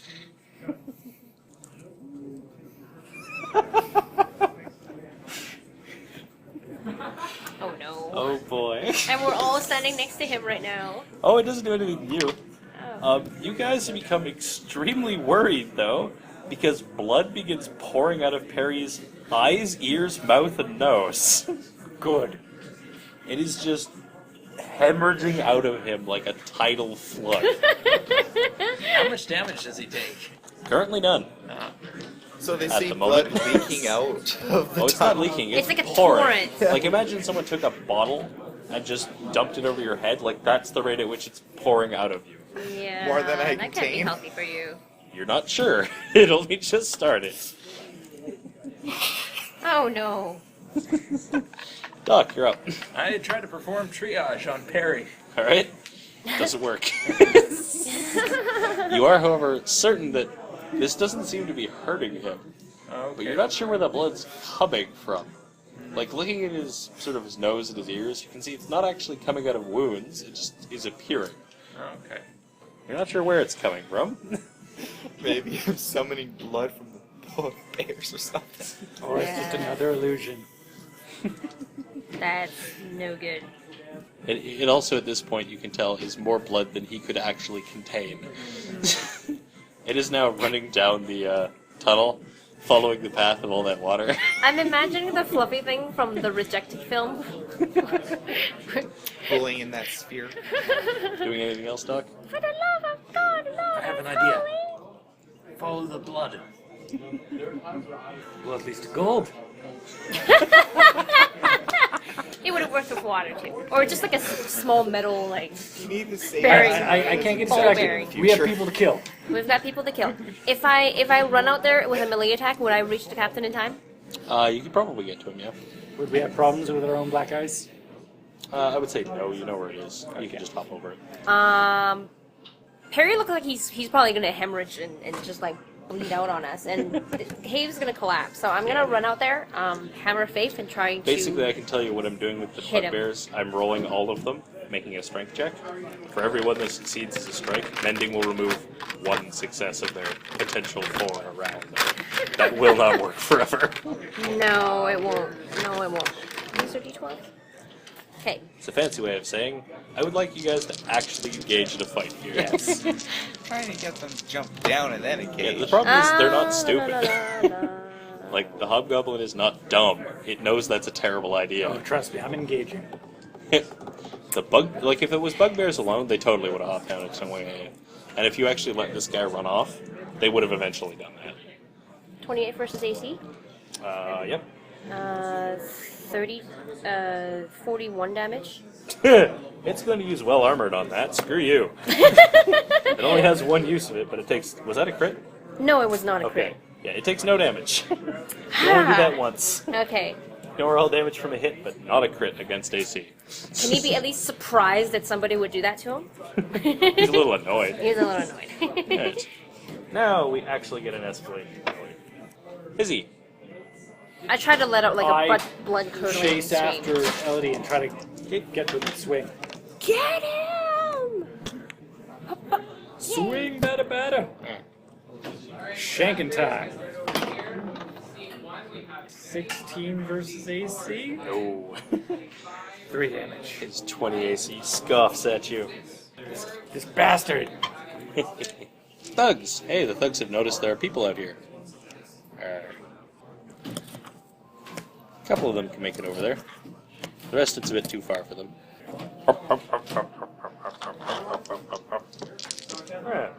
Oh no. Oh boy. And we're all standing next to him right now. Oh, it doesn't do anything to you. Oh. You guys have become extremely worried, though, because blood begins pouring out of Perry's eyes, ears, mouth, and nose. Good. It is just hemorrhaging out of him like a tidal flood. How much damage does he take? Currently none. So they At see the blood moment. leaking out of the Oh, it's not tunnel. leaking. It's like a pouring. torrent. Like, imagine someone took a bottle and just dumped it over your head. Like, that's the rate at which it's pouring out of you. Yeah. More than I that can't be contain. healthy for you. You're not sure. It only just started. Oh no. Doc, you're up. I tried to perform triage on Perry. All right? Doesn't work. You are, however, certain that this doesn't seem to be hurting him. But you're not sure where the blood's coming from. Like, looking at his nose and his ears, you can see it's not actually coming out of wounds, it just is appearing. Okay. You're not sure where it's coming from. Maybe I'm summoning blood from the polar bears or something. Or it's just another illusion. That's no good. It also, at this point, you can tell, is more blood than he could actually contain. It is now running down the tunnel, following the path of all that water. I'm imagining the fluffy thing from the Rejected film. Pulling in that sphere. Doing anything else, Doc? For the love of God, Lord, I have an idea. Follow the blood. Blood leads to gold. It would have worked with water too, or just like a small metal like. You need to say Berry. I can't get Ball berry. distracted. We have people to kill. We've got people to kill. If I run out there with a melee attack, would I reach the captain in time? You could probably get to him, yeah. Would we have problems with our own black eyes? I would say no, you know where it is. You can just hop over it. Perry looks like he's probably gonna hemorrhage and just like bleed out on us, and the cave's gonna collapse. So I'm gonna run out there, hammer faith, and try to. Basically, I can tell you what I'm doing with the Hit him. bugbears. I'm rolling all of them, making a strength check. For every one that succeeds as a strike, mending will remove one success of their potential for a round. That will not work forever. No, it won't. No, it won't. These are D12. Okay. It's a fancy way of saying, I would like you guys to actually engage in a fight here. Yes. Trying to get them to jump down and then engage. Yeah, the problem is they're not stupid. La, la, la, la. Like, the hobgoblin is not dumb. It knows that's a terrible Oh, idea. trust me, I'm engaging. Like, if it was bugbears alone, they totally would have hopped down in some way. And if you actually let this guy run off, they would have eventually done that. 28 versus AC. Yep. 41 damage. It's going to use well armored on that. Screw you. It only has one use of it, but it takes. Was that a crit? No, it was not a Okay. crit. Yeah, it takes no damage. You only do that once. Okay. Ignore all damage from a hit, but not a crit against AC. Can he be at least surprised that somebody would do that to him? He's a little annoyed. He's a little annoyed. Right. Now we actually get an escalation point. Izzy. I tried to let out like I a blood curdling Chase scream. after Elodie and try to get to the swing. Get him! Swing, batter, batter. Shanking time. 16 versus AC. No. 3 damage. His 20 AC scoffs at you. This bastard. Thugs. Hey, the thugs have noticed there are people out here. A couple of them can make it over there. The rest, it's a bit too far for them. Alright.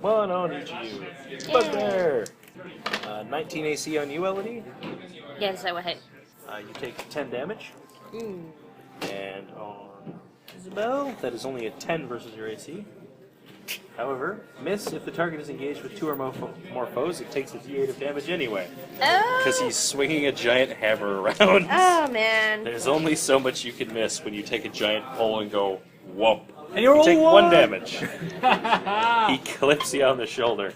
One on each of you. Bugbear! 19 AC on you, Elodie. Yes, I will hit. You take 10 damage. Mm. And on Isabel, that is only a 10 versus your AC. However, miss if the target is engaged with 2 or more foes, it takes a d8 of damage anyway. Because Oh! he's swinging a giant hammer around. Oh, man. There's only so much you can miss when you take a giant pull and go whoop. And you're You take all 1 damage. He clips you on the shoulder.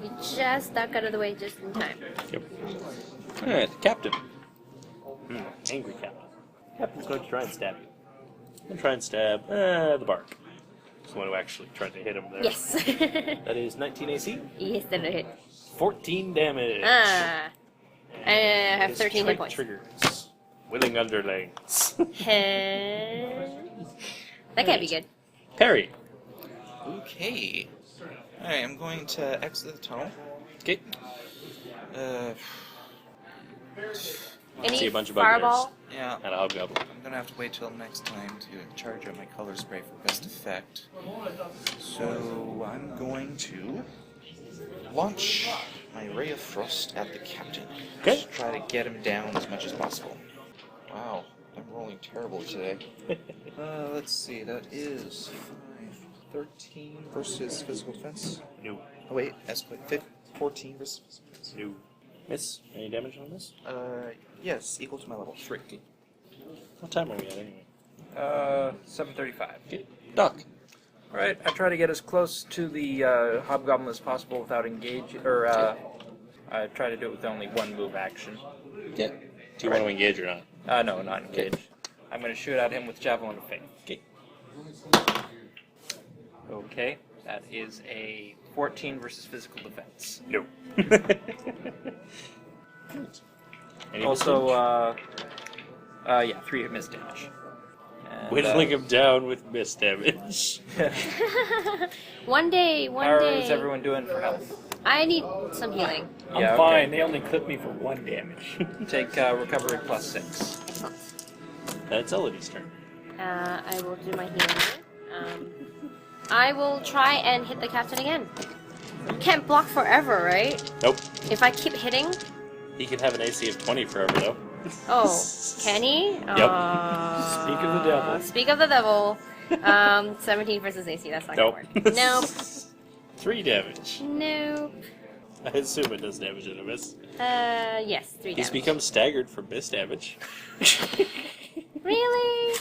You just duck out of the way just in time. Yep. Alright, Captain. Angry Captain. Captain's going to try and stab you. and try and stab the bark. Just the one who actually tried to hit him there. Yes. That is 19 AC. Yes, that hit. 14 damage. Ah. I have His 13 hit trait points. triggers. Willing underlings. That can't be good. Parry. Okay. Alright, I'm going to exit the tunnel. Okay. Any See a bunch of fireball? Yeah. And a hobgoblin. I'm gonna have to wait till next time to charge up my color spray for best effect. So I'm going to launch my ray of frost at the captain. Okay. Just try to get him down as much as possible. Wow, I'm rolling terribly today. Let's see, that is 13 versus physical defense. No. Oh wait, that's 14 versus physical defense. No. Miss? Any damage on this? Yes, equal to my level 3. What time are we at anyway? 7:35. Okay. Doc. Alright, I try to get as close to the hobgoblin as possible without engage, or I try to do it with only one move action. Yeah. Do you want to engage or not? No, not engage. I'm going to shoot at him with Javelin of Faith. Okay. Okay, that is a 14 versus physical defense. No. Any Also, yeah, 3 miss damage. And, whittling him down with miss damage. One day. How is everyone doing for health? I need some healing. I'm Yeah, okay. fine. They only clip me for 1 damage. Take recovery plus 6. Excellent. That's Elodie's turn. I will do my healing. I will try and hit the captain again. You can't block forever, right? Nope. If I keep hitting... He can have an AC of 20 forever, though. Oh, can he? Yep. Speak of the devil. Speak of the devil. 17 versus AC, that's not Nope. gonna work. Nope. 3 damage. Nope. I assume it does damage in a miss. Yes, 3 He's damage. become staggered from miss damage. Really?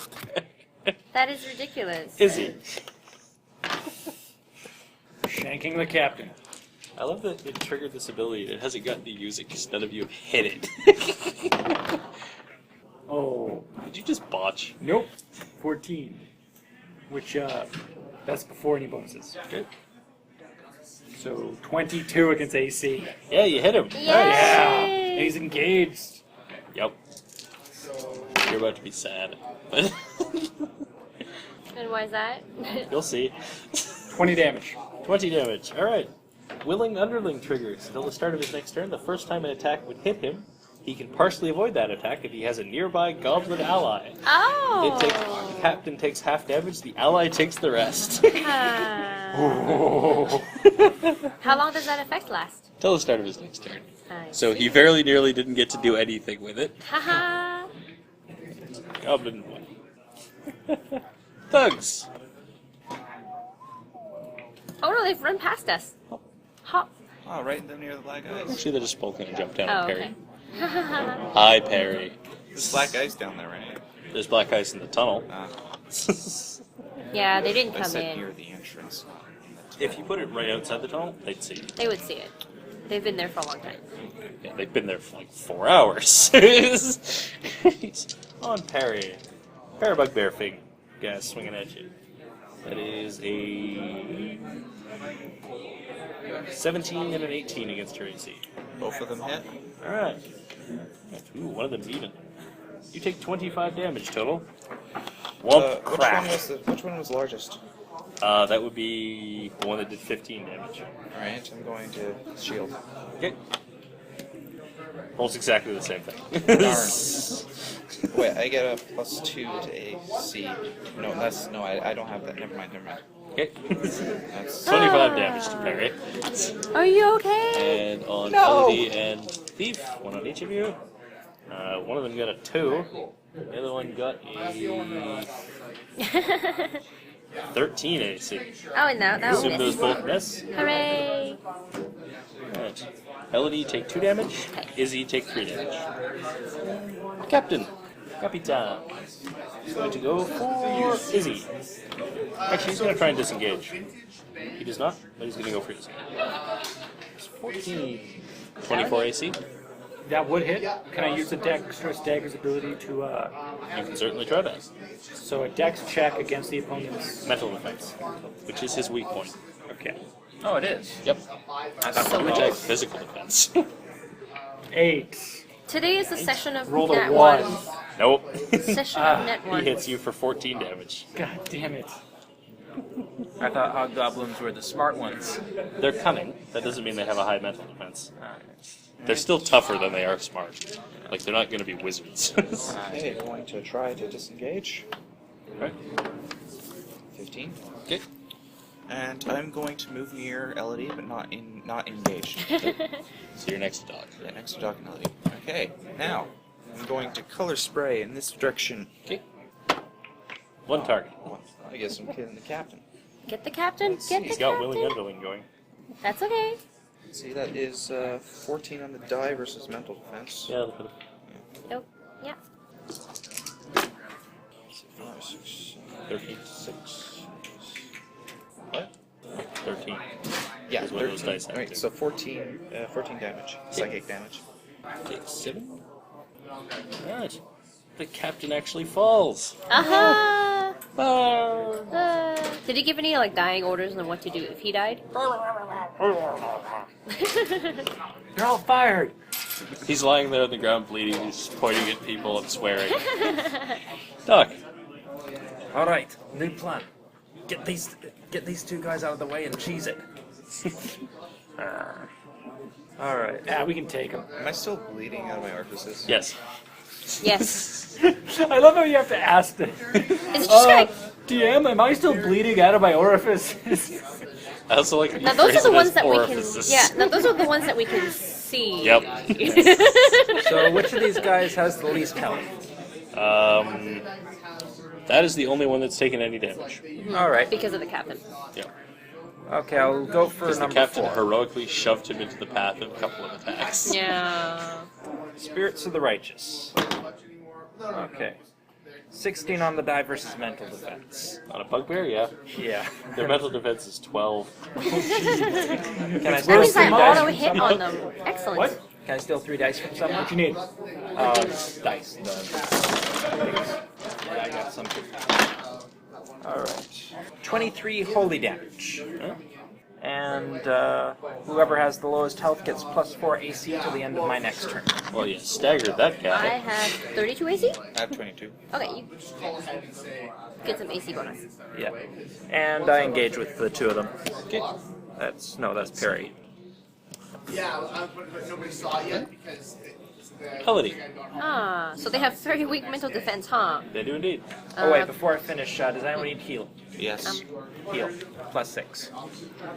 That is ridiculous. Is he? Shanking the captain. I love that it triggered this ability. It hasn't gotten to use it because none of you have hit it. Oh, Did you just botch? nope. 14. Which, that's before any bonuses. Good. So, 22 against AC. Yeah, you hit him. Yay! Yeah. And he's engaged. Yep. You're about to be sad. But And why is that? you'll see. 20 damage. 20 damage. Alright. Willing Underling triggers. Until the start of his next turn, the first time an attack would hit him, he can partially avoid that attack if he has a nearby goblin ally. Oh! Captain takes half damage, the ally takes the rest. How long does that effect last? Until the start of his next turn. I So see. he very nearly didn't get to do anything with it. Haha! Goblin won. Thugs. Oh no, they've run past us. Hop. Oh, right near the black eyes. Actually, they just both gonna jump down Oh, and parry. okay. Hi, Parry. There's black eyes down there, right? There's black ice in the tunnel. Yeah, they didn't I come said in. near the entrance. If you put it right outside the tunnel, they'd see you. They would see it. They've been there for a long time. Yeah, they've been there for like 4 hours. On Parry. Parabug Bear Fig. Guy swinging at you. That is a 17 and an 18 against your AC. Both of them hit. Alright. Ooh, one of them even. You take 25 damage total. Womp crack. Which one was largest? That would be the one that did 15 damage. Alright, I'm going to shield. Okay. Rolls exactly the same thing. Darn. Wait, I get a +2 to AC. No, I don't have that. Never mind. Okay. That's 25 damage to parry. Are you okay? And on Elodie and Thief, one on each of you. One of them got a 2. The other one got a 13 AC. Oh, and that Assume will those miss. both miss. Hooray! Right. Elodie, take 2 damage. Izzy, take 3 damage. Captain. Capitan. He's going to go for Izzy. Actually, he's going to try and disengage. He does not, but he's going to go for Izzy. It's 14. 24 AC. That would hit. Can I use the Dexterous Dagger's ability to, You can certainly try that. so a Dex check against the opponent's... Mental defense, which is his weak point. Okay. Oh, it is. Yep. I thought So it Which was. I have physical defense. 8. Today is the session of Rolled a net 1. one. Nope. Session of net He one. hits you for 14 damage. God damn it. I thought hobgoblins were the smart ones. They're cunning. That doesn't mean they have a high mental defense. They're still tougher than they are smart. Like, they're not going to be wizards. Okay, going to try to disengage. Right. 15. Okay. And I'm going to move near Elodie, but not engaged. So you're next to Doc. Yeah, next to Doc and Elodie. Okay, now I'm going to color spray in this direction. Okay. One target. I guess I'm kidding the captain. Get the captain. Get He's the got captain. Willing Underling going. That's okay. See, that is 14 on the die versus mental defense. Yeah, look at it. Nope. Yeah. 5, 6, 13. 6. What? 13. Yeah, Is what those 13. dice have Right, to. so 14 damage. Psychic damage. Okay, 7. Alright. The captain actually falls. Aha! Ah. Did he give any like dying orders on what to do if he died? You're all fired. He's lying there on the ground bleeding. He's pointing at people and swearing. Doc. All right, new plan. Get these two guys out of the way and cheese it. All right. Yeah, we can take him. Am I still bleeding out of my orifices? Yes. Yes. I love how you have to ask them. Is it just like DM, am I still bleeding out of my orifices? I also like now? Those are the ones that we can. orifices. Yeah. Now those are the ones that we can see. Yep. So which of these guys has the least health? That is the only one that's taken any damage. All right. Because of the captain. Yeah. Okay, I'll go for Because the number captain 4. heroically shoved him into the path of a couple of attacks. Yeah. Spirits of the Righteous. Okay. 16 on the die versus mental defense. On a bugbear, yeah. Yeah. Their mental defense is 12. Can I That steal means 3 I dice auto from hit someone? on them. Excellent. What? Can I steal 3 dice from someone? What you need? Dice. Yeah, I got some. Alright. 23 holy damage. And whoever has the lowest health gets +4 AC till the end of my next turn. Well, you staggered that I guy. have 32 AC. I have 22. Okay, you get some AC bonus. Yeah. And I engage with the 2 of them. Okay. That's Perry. But nobody saw it yet because Elodie. Ah, so they have very weak mental defense, huh? They do indeed. Oh wait, before I finish, does anyone need heal? Yes. Heal. +6.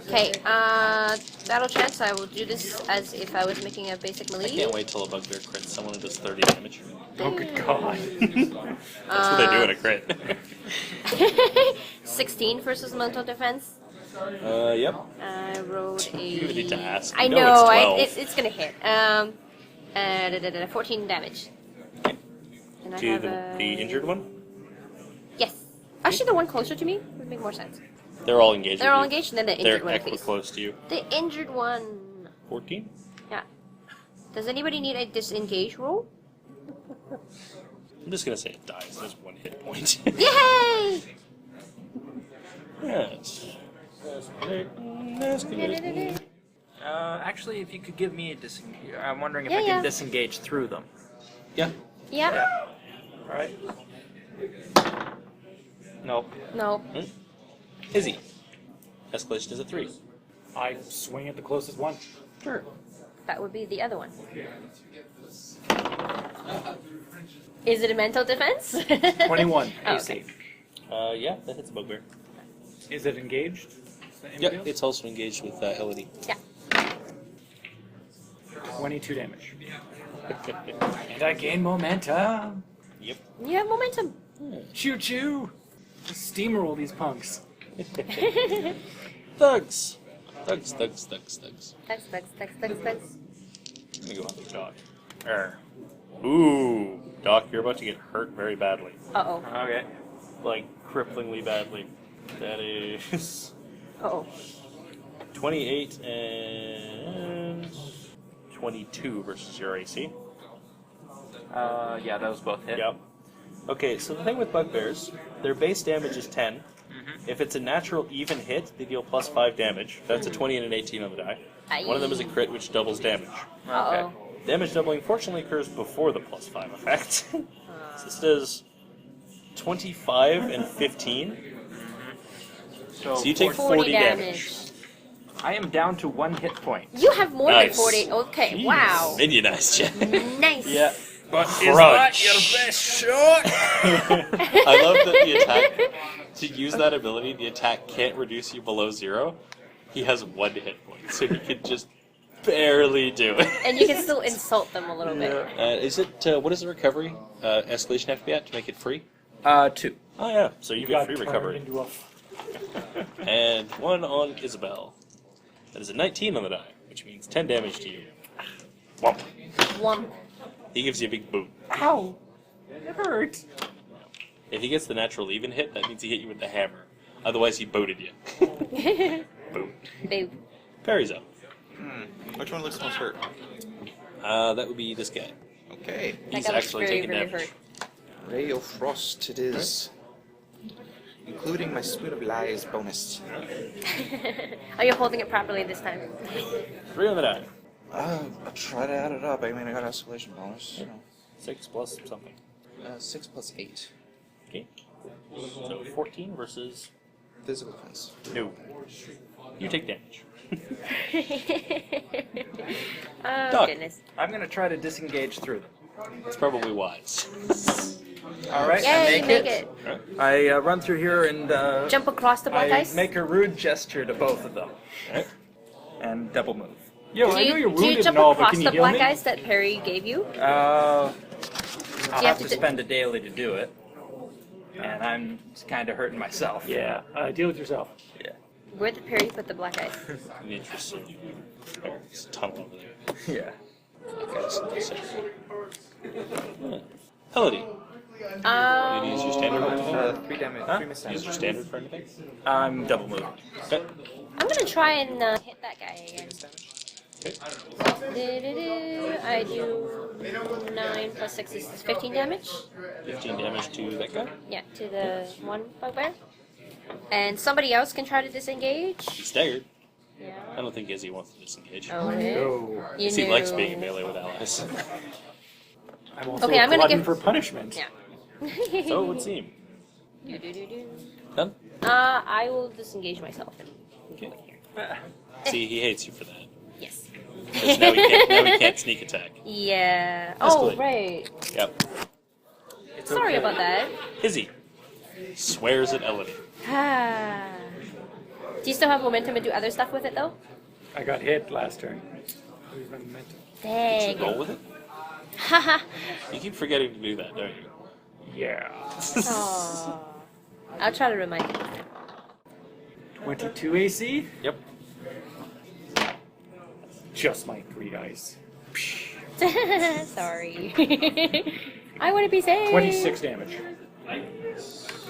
Okay, battle chance, I will do this as if I was making a basic I melee. can't wait till a bugbear crits someone who does 30 damage. Oh, good God. That's what they do in a crit. 16 versus mental defense. Yep. I rolled a... You need to ask. I You know, know it's 12. it's gonna hit. 14 damage. And I To have the injured one? Yes. Actually, the one closer to me would make more sense. They're all engaged. They're with all you. engaged, and then the They're injured one, equal please. close to you. The injured one. 14? Yeah. Does anybody need a disengage roll? I'm just gonna say it dies. There's 1 hit point. Yay! Yes. That's good. Actually, if you could give me a disengage, I'm wondering if Yeah, I can yeah. disengage through them. Yeah. Yeah. All right. Nope. No. Izzy. Escalation is a 3. I swing at the closest one. Sure. That would be the other one. Is it a mental defense? 21 Oh, AC. okay. Yeah, that hits a bugbear. Is it engaged? Yep, it's also engaged with Elodie. Yeah. 22 damage. And I gain momentum. Yep. You have momentum. Choo choo. Just steamroll these punks. Thugs. Thugs, thugs, thugs, thugs. Thugs. I'm gonna go after Doc. Ooh, Doc, you're about to get hurt very badly. Uh-oh. Okay. Like, cripplingly badly. That is Uh-oh. 28 and 22 versus your AC. Yeah, that was both hit. Yep. Okay, so the thing with bugbears, their base damage is 10. If it's a natural even hit, they deal plus 5 damage. That's a 20 and an 18 on the die. One of them is a crit, which doubles damage. Uh-oh. Damage doubling fortunately occurs before the plus 5 effect. So this does 25 and 15. So you take 40 damage. I am down to 1 hit point. You have more Nice. than 40. Okay, wow. Minionized you. Nice. Yeah. But Crunch. is that your best shot? I love that the attack, to use that ability, the attack can't reduce you below 0. He has 1 hit point, so he can just barely do it. And you can still insult them a little bit. Is it, what is the recovery escalation have to be at to make it free? 2. Oh yeah, so you get free turned recovery. into a And 1 on Isabel. That is a 19 on the die, which means 10 damage to you. Womp. Womp. He gives you a big boot. Ow! It hurt. If he gets the natural even hit, that means he hit you with the hammer. Otherwise, he booted you. Boot. They. Parry's up. Which one looks most hurt? That would be this guy. Okay. He's that looks actually very, taking very damage. hurt. Ray of Frost it is. Including my Spoon of Lies bonus. Are you holding it properly this time? 3 on the die. I'll try to add it up. I mean, I got escalation bonus. So. 6 plus something. 6 plus 8. Okay. So 14 versus... Physical defense. No. You take damage. Oh, Doc. goodness. I'm going to try to disengage through them. It's probably wise. Alright, Yeah, I you make make it. it. I run through here and Jump across the black I ice? make a rude gesture to both of them. Alright. And double move. Yo, Do I know you're do you wounded jump and all, but across can the you heal black me? ice that Perry gave you? I'll you have have to to spend a daily to do it. And I'm kind of hurting myself. Yeah, deal with yourself. Yeah. Where did Perry put the black ice? Interesting. There's a tunnel over there. Yeah. Hello, Did you use your standard for anything? 3 damage. Huh? 3 miss Use your damage. standard for anything? I'm double moving. Okay. I'm gonna try and hit that guy again. I do 9 plus 6 is 15 damage. 15 damage to that guy. Yeah, to the one bugbear. And somebody else can try to disengage. He's staggered. Yeah. I don't think Izzy wants to disengage. Oh, No. you He likes knew. being in melee with allies. I'm also Okay, a I'm gonna glutton give- for punishment. Yeah. So it would seem. Do. Done? I will disengage myself and go in here. See, he hates you for that. Yes. 'Cause now he can't sneak attack. Yeah. Oh, Escalate. right. Yep. Sorry about that. Izzy swears at Elodie. Ah. Do you still have momentum and do other stuff with it, though? I got hit last turn. Lose my momentum. Dang. Roll with it? Haha. You keep forgetting to do that, don't you? Yeah. Aw. I'll try to remind you. 22 AC? Yep. Just my 3 dice. Sorry. I want to be safe. 26 damage.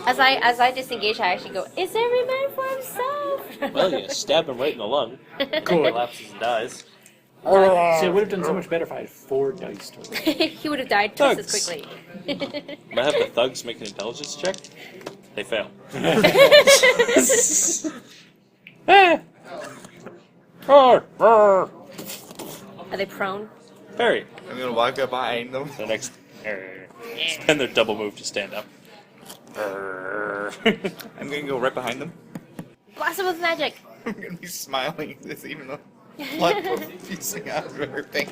As I disengage, I actually go, "Is every man for himself?" Well, you stab him right in the lung. Cool. Collapses and dies. See, I would have done so much better if I had 4 dice total. He would have died twice as Thugs. quickly. Might have the thugs make an intelligence check. They fail. Are they prone? Perry. I'm gonna walk up behind them. The next. And their double move to stand up. I'm gonna go right behind them. Blast him with magic. I'm gonna be smiling at this, even though blood profusing out of everything.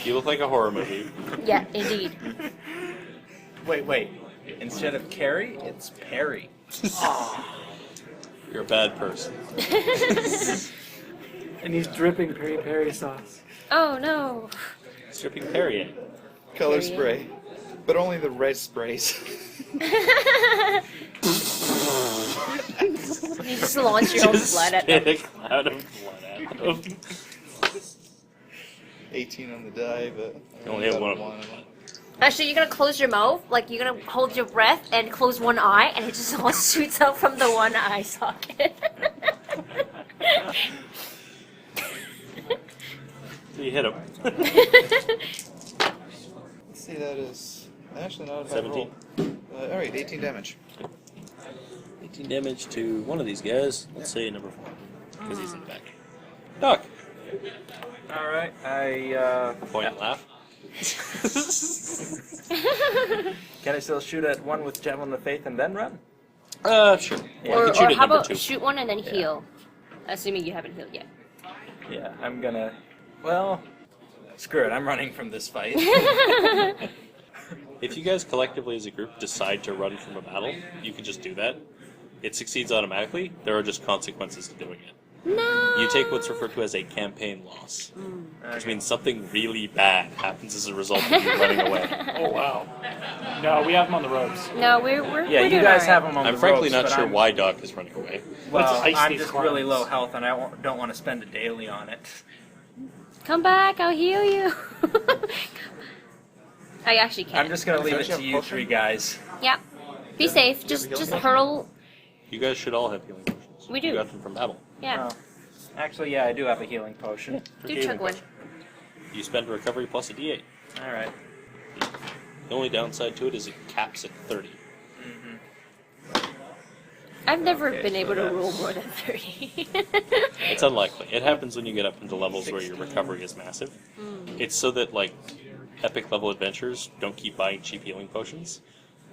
You look like a horror movie. Yeah, indeed. Wait. Instead of Carrie, it's Perry. You're a bad person. And he's dripping peri peri sauce. Oh no. Stripping Perry in. Color There you spray. But only the red sprays. You just launch your own Just blood at spit them. a cloud of blood at them. 18 on the die, but You only have one of them. Actually, you're gonna close your mouth, like you're gonna hold your breath and close one eye, and it just all shoots out from the one eye socket. You hit him. Let's see, that is actually not a bad 17. roll. Alright, 18 damage. 18 damage to one of these guys. Let's say number 4. Because he's in the back. Doc. Alright, I Point and laugh. can I still shoot at one with Javelin of Faith and then run? Sure. Yeah. You Or, can shoot or at how number about 2. shoot one and then heal? Assuming you haven't healed yet. Yeah, I'm gonna. Well, screw it. I'm running from this fight. If you guys collectively as a group decide to run from a battle, you can just do that. It succeeds automatically. There are just consequences to doing it. No! You take what's referred to as a campaign loss, which means something really bad happens as a result of you running away. Oh wow. No, we have them on the ropes. No, we're Yeah, we're you doing guys alright. have them on I'm the frankly ropes, not but sure I'm, why Doc is running away. Well, Let's ice I'm these just really clowns. low health, and I don't want to spend a daily on it. Come back, I'll heal you. I actually can't. I'm just gonna leave it Don't you to have you potion? three guys. Yeah. Be safe. Just healing just potion? hurl. You guys should all have healing potions. We do. You got them from battle. Yeah. Oh. Actually, yeah, I do have a healing potion. Do chug one. You spend recovery plus a d8. All right. The only downside to it is it caps at 30. I've never Okay, been so able to roll that's- more than 30. It's unlikely. It happens when you get up into levels where your recovery is massive. It's so that, like, epic level adventurers don't keep buying cheap healing potions.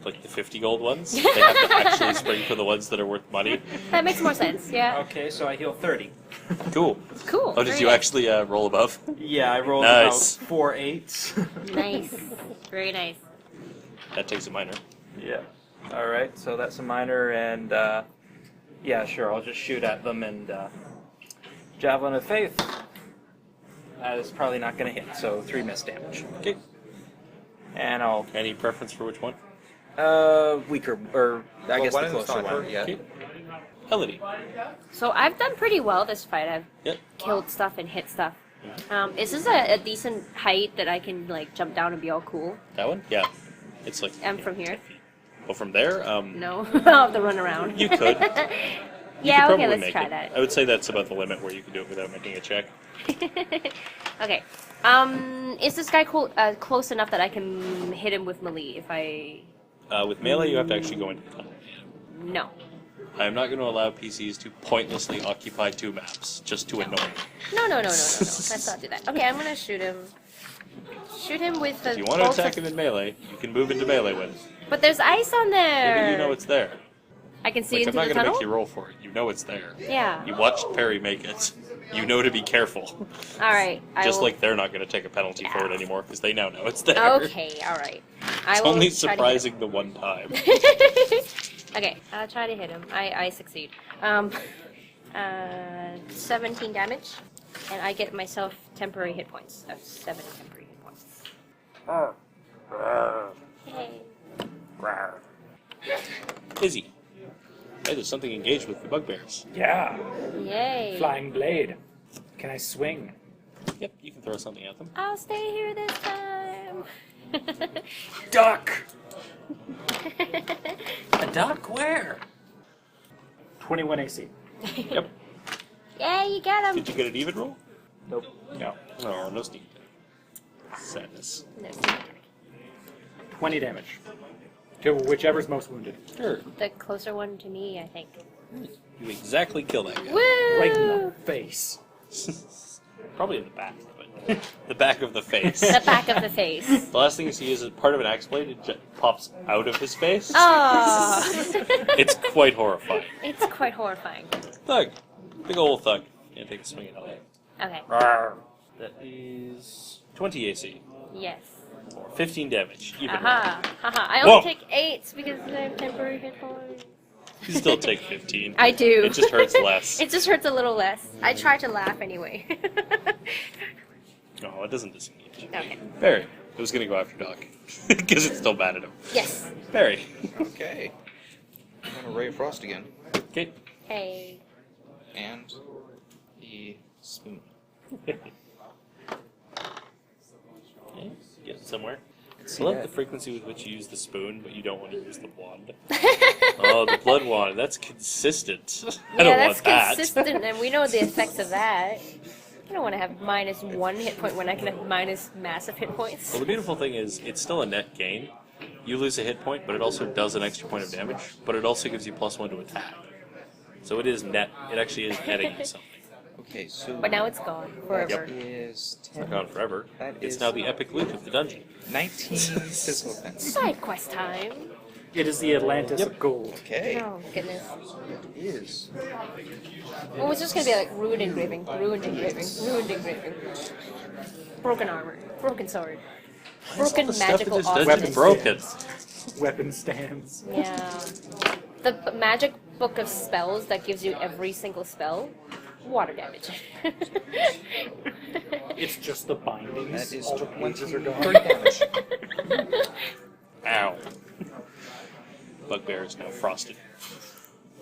Like the 50 gold ones. They have to actually spring for the ones that are worth money. That makes more sense. Yeah. Okay, so I heal 30. Cool. Cool. Oh, did very you nice. actually roll above? Yeah, I rolled Nice. about 4 8s. Nice. Very nice. That takes a minor. Yeah. All right, so that's a minor, and yeah, sure, I'll just shoot at them and Javelin of Faith. That is probably not going to hit, so 3 miss damage. Okay. And I'll Any preference for which one? weaker, or I guess one the is not closer hurt one. yet. Okay. Elodie. So I've done pretty well this fight. I've Yep. killed stuff and hit stuff. Is this a decent height that I can like jump down and be all cool? That one? Yeah. It's like. And from here? 10 feet. Well, from there, No, I'll have to run around. you could. You Yeah, could okay, probably let's make try it. that. I would say that's about the limit where you can do it without making a check. Okay. Is this guy close enough that I can hit him with melee if I... With melee, you have to actually go into the tunnel. No. I am not going to allow PCs to pointlessly occupy 2 maps just to annoy. No. Let's not do that. Okay, I'm gonna shoot him. Shoot him with the If you want to bolt attack of- him in melee, you can move into melee with it. But there's ice on there! Yeah, but you know it's there. I can see Like, I'm into not the going to tunnel? make you roll for it. You know it's there. Yeah. You watched Perry make it. You know to be careful. Alright, I Just will... like they're not going to take a penalty for it anymore because they now know it's there. Okay, alright. I It's will only try to hit surprising the one time. him. Okay, I'll try to hit him. I succeed. 17 damage, and I get myself temporary hit points of 7 temporary hit points. Hey. Izzy. Hey, there's something engaged with the bugbears. Yeah. Yay. Flying blade. Can I swing? Yep, you can throw something at them. I'll stay here this time. Duck! A duck? Where? 21 AC. Yep. Yeah, you got him. Did you get an even roll? Nope. No. Oh, no sneak. Sadness. No, 20 damage. To whichever's most wounded. Sure. the closer one to me, I think. You exactly kill that guy. Woo! Right in the face. Probably in the back, but the back of the face. The back of the face. The last thing you see is part of an axe blade. It pops out of his face. Oh, It's quite horrifying. it's quite horrifying. Thug. Big ol' thug. Yeah, take a swing at it. Okay. That is 20 AC. Yes. Or 15 damage. Even Aha. Haha. I Whoa. only take 8 because I have temporary hit points. You still take 15. I do. It just hurts less. It just hurts a little less. I try to laugh anyway. No, it doesn't disengage. Okay. Barry. I was going to go after Doc. Because it's still mad at him. Yes. Barry. Okay. I'm gonna Ray of Frost again. Okay. Hey. And the spoon. Okay, get it somewhere. I love the frequency with which you use the spoon, but you don't want to use the wand. Oh, the blood wand. That's consistent. I Yeah, don't that's want that. consistent, and we know the effects of that. I don't want to have minus 1 hit point when I can have minus massive hit points. Well, the beautiful thing is, it's still a net gain. You lose a hit point, but it also does an extra point of damage, but it also gives you +1 to attack. So it is net, it actually is netting you something. Okay, so But now it's gone forever. that is It's 10, not gone forever. That It's is- now the epic loot of the dungeon. 19 physical defense. Side quest time. It is the Atlantis of gold. Okay, Oh, goodness. it is. Well, it's just gonna be like ruined engraving, ruined engraving, ruined engraving. Broken armor, broken sword, broken The stuff in magical this dungeon object. is broken. Weapon stands. Yeah. The magic book of spells that gives you every single spell, water damage. It's just the bindings. That is All the pages are 30 gone. damage. Ow. Bugbear is now frosted.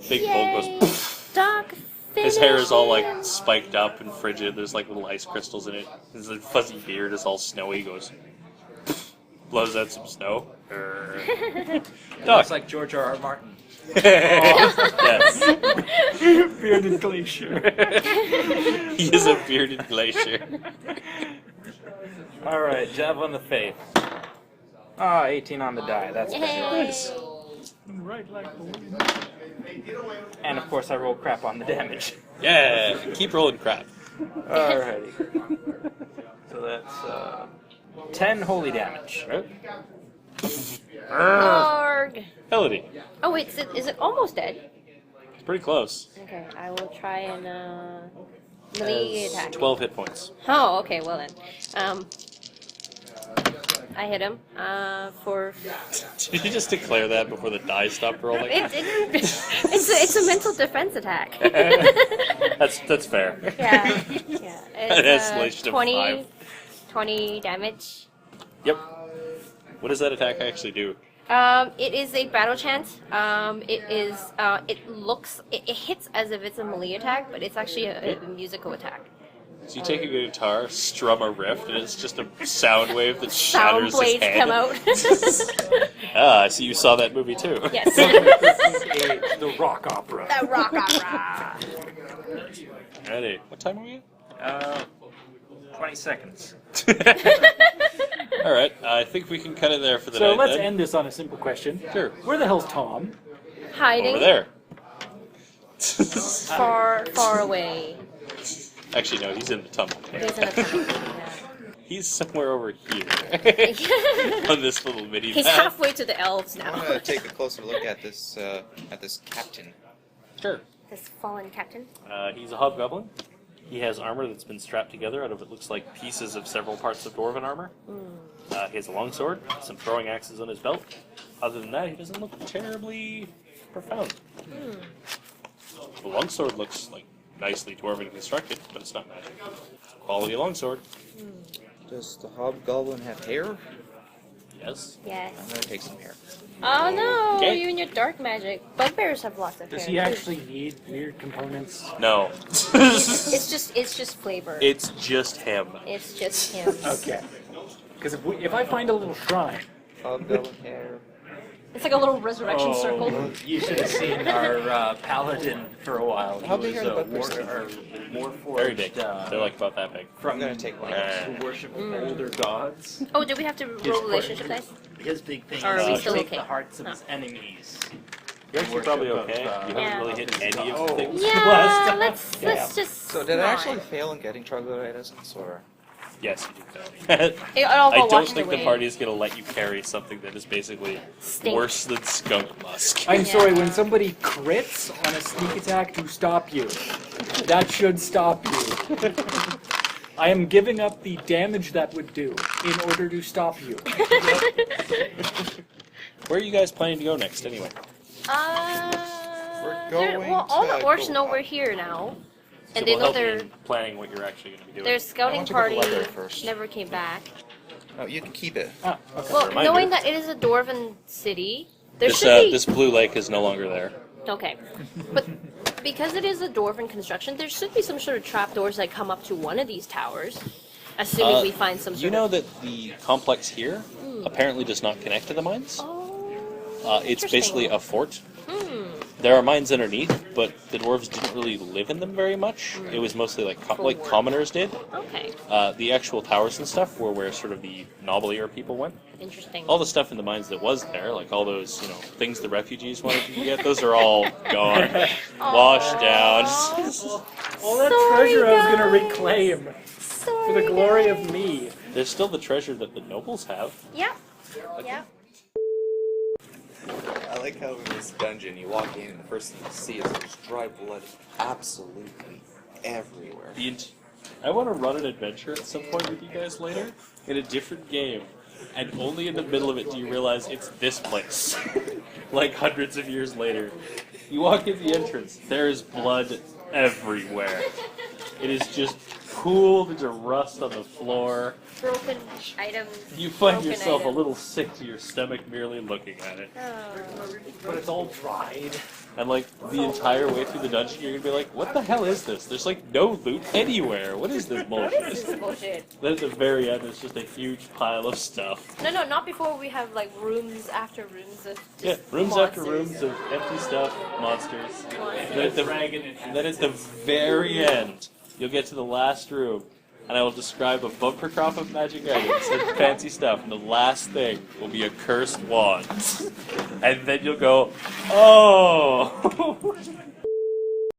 Big Yay! bull goes. Doc, His hair is all finish like him. spiked up and frigid. There's like little ice crystals in it. His fuzzy beard is all snowy. He goes. Blows out some snow. It Doc. looks like George R.R. Martin. Yes. Bearded glacier. He is a bearded glacier. All right, Javelin of Faith. 18 on the die. That's better. Nice. Right like the wind. And of course, I roll crap on the damage. Yeah. Keep rolling crap. Alrighty. So that's 10 holy damage. Arg. Melody. Oh wait, is it almost dead? It's pretty close. Okay, I will try and melee attack. 12 hit points. Oh, okay, well then. I hit him for. Did you just declare that before the die stopped rolling? It's a mental defense attack. That's fair. Yeah, yeah. An It's, escalation of 20, 5. 20 damage. Yep. What does that attack actually do? It is a battle chant. It hits as if it's a melee attack, but it's actually a musical attack. So you take a guitar, strum a riff, and it's just a sound wave that Sound shatters his blades head. come out. Ah, I see you saw that movie too. Yes. The rock opera. The rock opera. Ready. What time are we 20 seconds. at? Alright, I think we can cut it there for the So night let's then. end this on a simple question. Sure. Where the hell's Tom? Hiding Over there. far, far away. Actually, no, he's in the tunnel. He's in a tunnel. He's somewhere over here. Yeah. On this little mini He's map. halfway to the elves I now. want to take a closer look at this captain. Sure. This fallen captain. He's a hobgoblin. He has armor that's been strapped together out of it looks like pieces of several parts of dwarven armor. He has a longsword, some throwing axes on his belt. Other than that, he doesn't look terribly profound. The longsword looks like nicely dwarven constructed, but it's not magic. It's a quality longsword. Does the hobgoblin have hair? Yes. Yes. I'm gonna take some hair. Oh no, Okay. you and your dark magic. Bugbears have lots of Does hair. he too. actually need weird components? No. It's just flavor. It's just him. It's just him. Okay. Because if I find a little shrine, Hobgoblin hair. It's like a little resurrection Oh, circle. you should have seen our paladin for a while. He How big was are the a bugbears? warforged, Very big. They're like about that big. from I'm gonna take one. who worship older gods. Oh, do we have to roll relationship dice? His big thing Or are is we to still take okay? the hearts of Oh. his enemies. You're actually Worship probably of, okay. You haven't Yeah. really hit any of the Oh. things. Yeah, let's just. So did I not. actually fail in getting troglodytes, or? Yes, you did that. I'll I go don't watch think the the party is going to let you carry something that is basically Stink. worse than skunk musk. I'm sorry, Yeah. when somebody crits on a sneak attack to stop you, that should stop you. I am giving up the damage that would do in order to stop you. Where are you guys planning to go next, anyway? We're going well, all the to orcs go know up. we're here now, So and they we'll know help you their in planning what you're actually going to be doing. their I scouting want to go to the party library first. never came back. No, you can keep it. Ah, okay. Well, Reminder. knowing that it is a dwarven city, there This, should be this blue lake is no longer there. okay, but because it is a dwarven construction, there should be some sort of trapdoors that come up to one of these towers, assuming we find some. Sort You know of... that the complex here apparently does not connect to the mines. Oh. It's interesting. basically a fort. There are mines underneath, but the dwarves didn't really live in them very much. It was mostly like commoners did. Okay. The actual towers and stuff were where sort of the nobblier people went. Interesting. All the stuff in the mines that was there, like all those, things the refugees wanted to get, those are all gone, washed down. All that Sorry, treasure I was gonna guys. reclaim Sorry, for the glory guys. of me. There's still the treasure that the nobles have. Yep. Yep. I like how in this dungeon you walk in and the first thing you see is there's dry blood absolutely everywhere. I want to run an adventure at some point with you guys later in a different game, and only in the middle of it do you realize it's this place. Like hundreds of years later. You walk in the entrance, there is blood everywhere. It is just pooled into rust on the floor. Broken items. You find broken yourself items. a little sick to your stomach merely looking at it. Oh. But it's all dried. And like the entire way through the dungeon, you're gonna be like, "What the hell is this? There's like no loot anywhere. What is this What is bullshit?" this bullshit? Then at the very end, there's just a huge pile of stuff. No, not before we have like rooms after rooms of Yeah, just rooms monsters. after rooms of empty stuff, monsters. Monsters. And then at the very end, you'll get to the last room, and I will describe a bumper crop of magic items and fancy stuff, and the last thing will be a cursed wand. And then you'll go, "Oh!"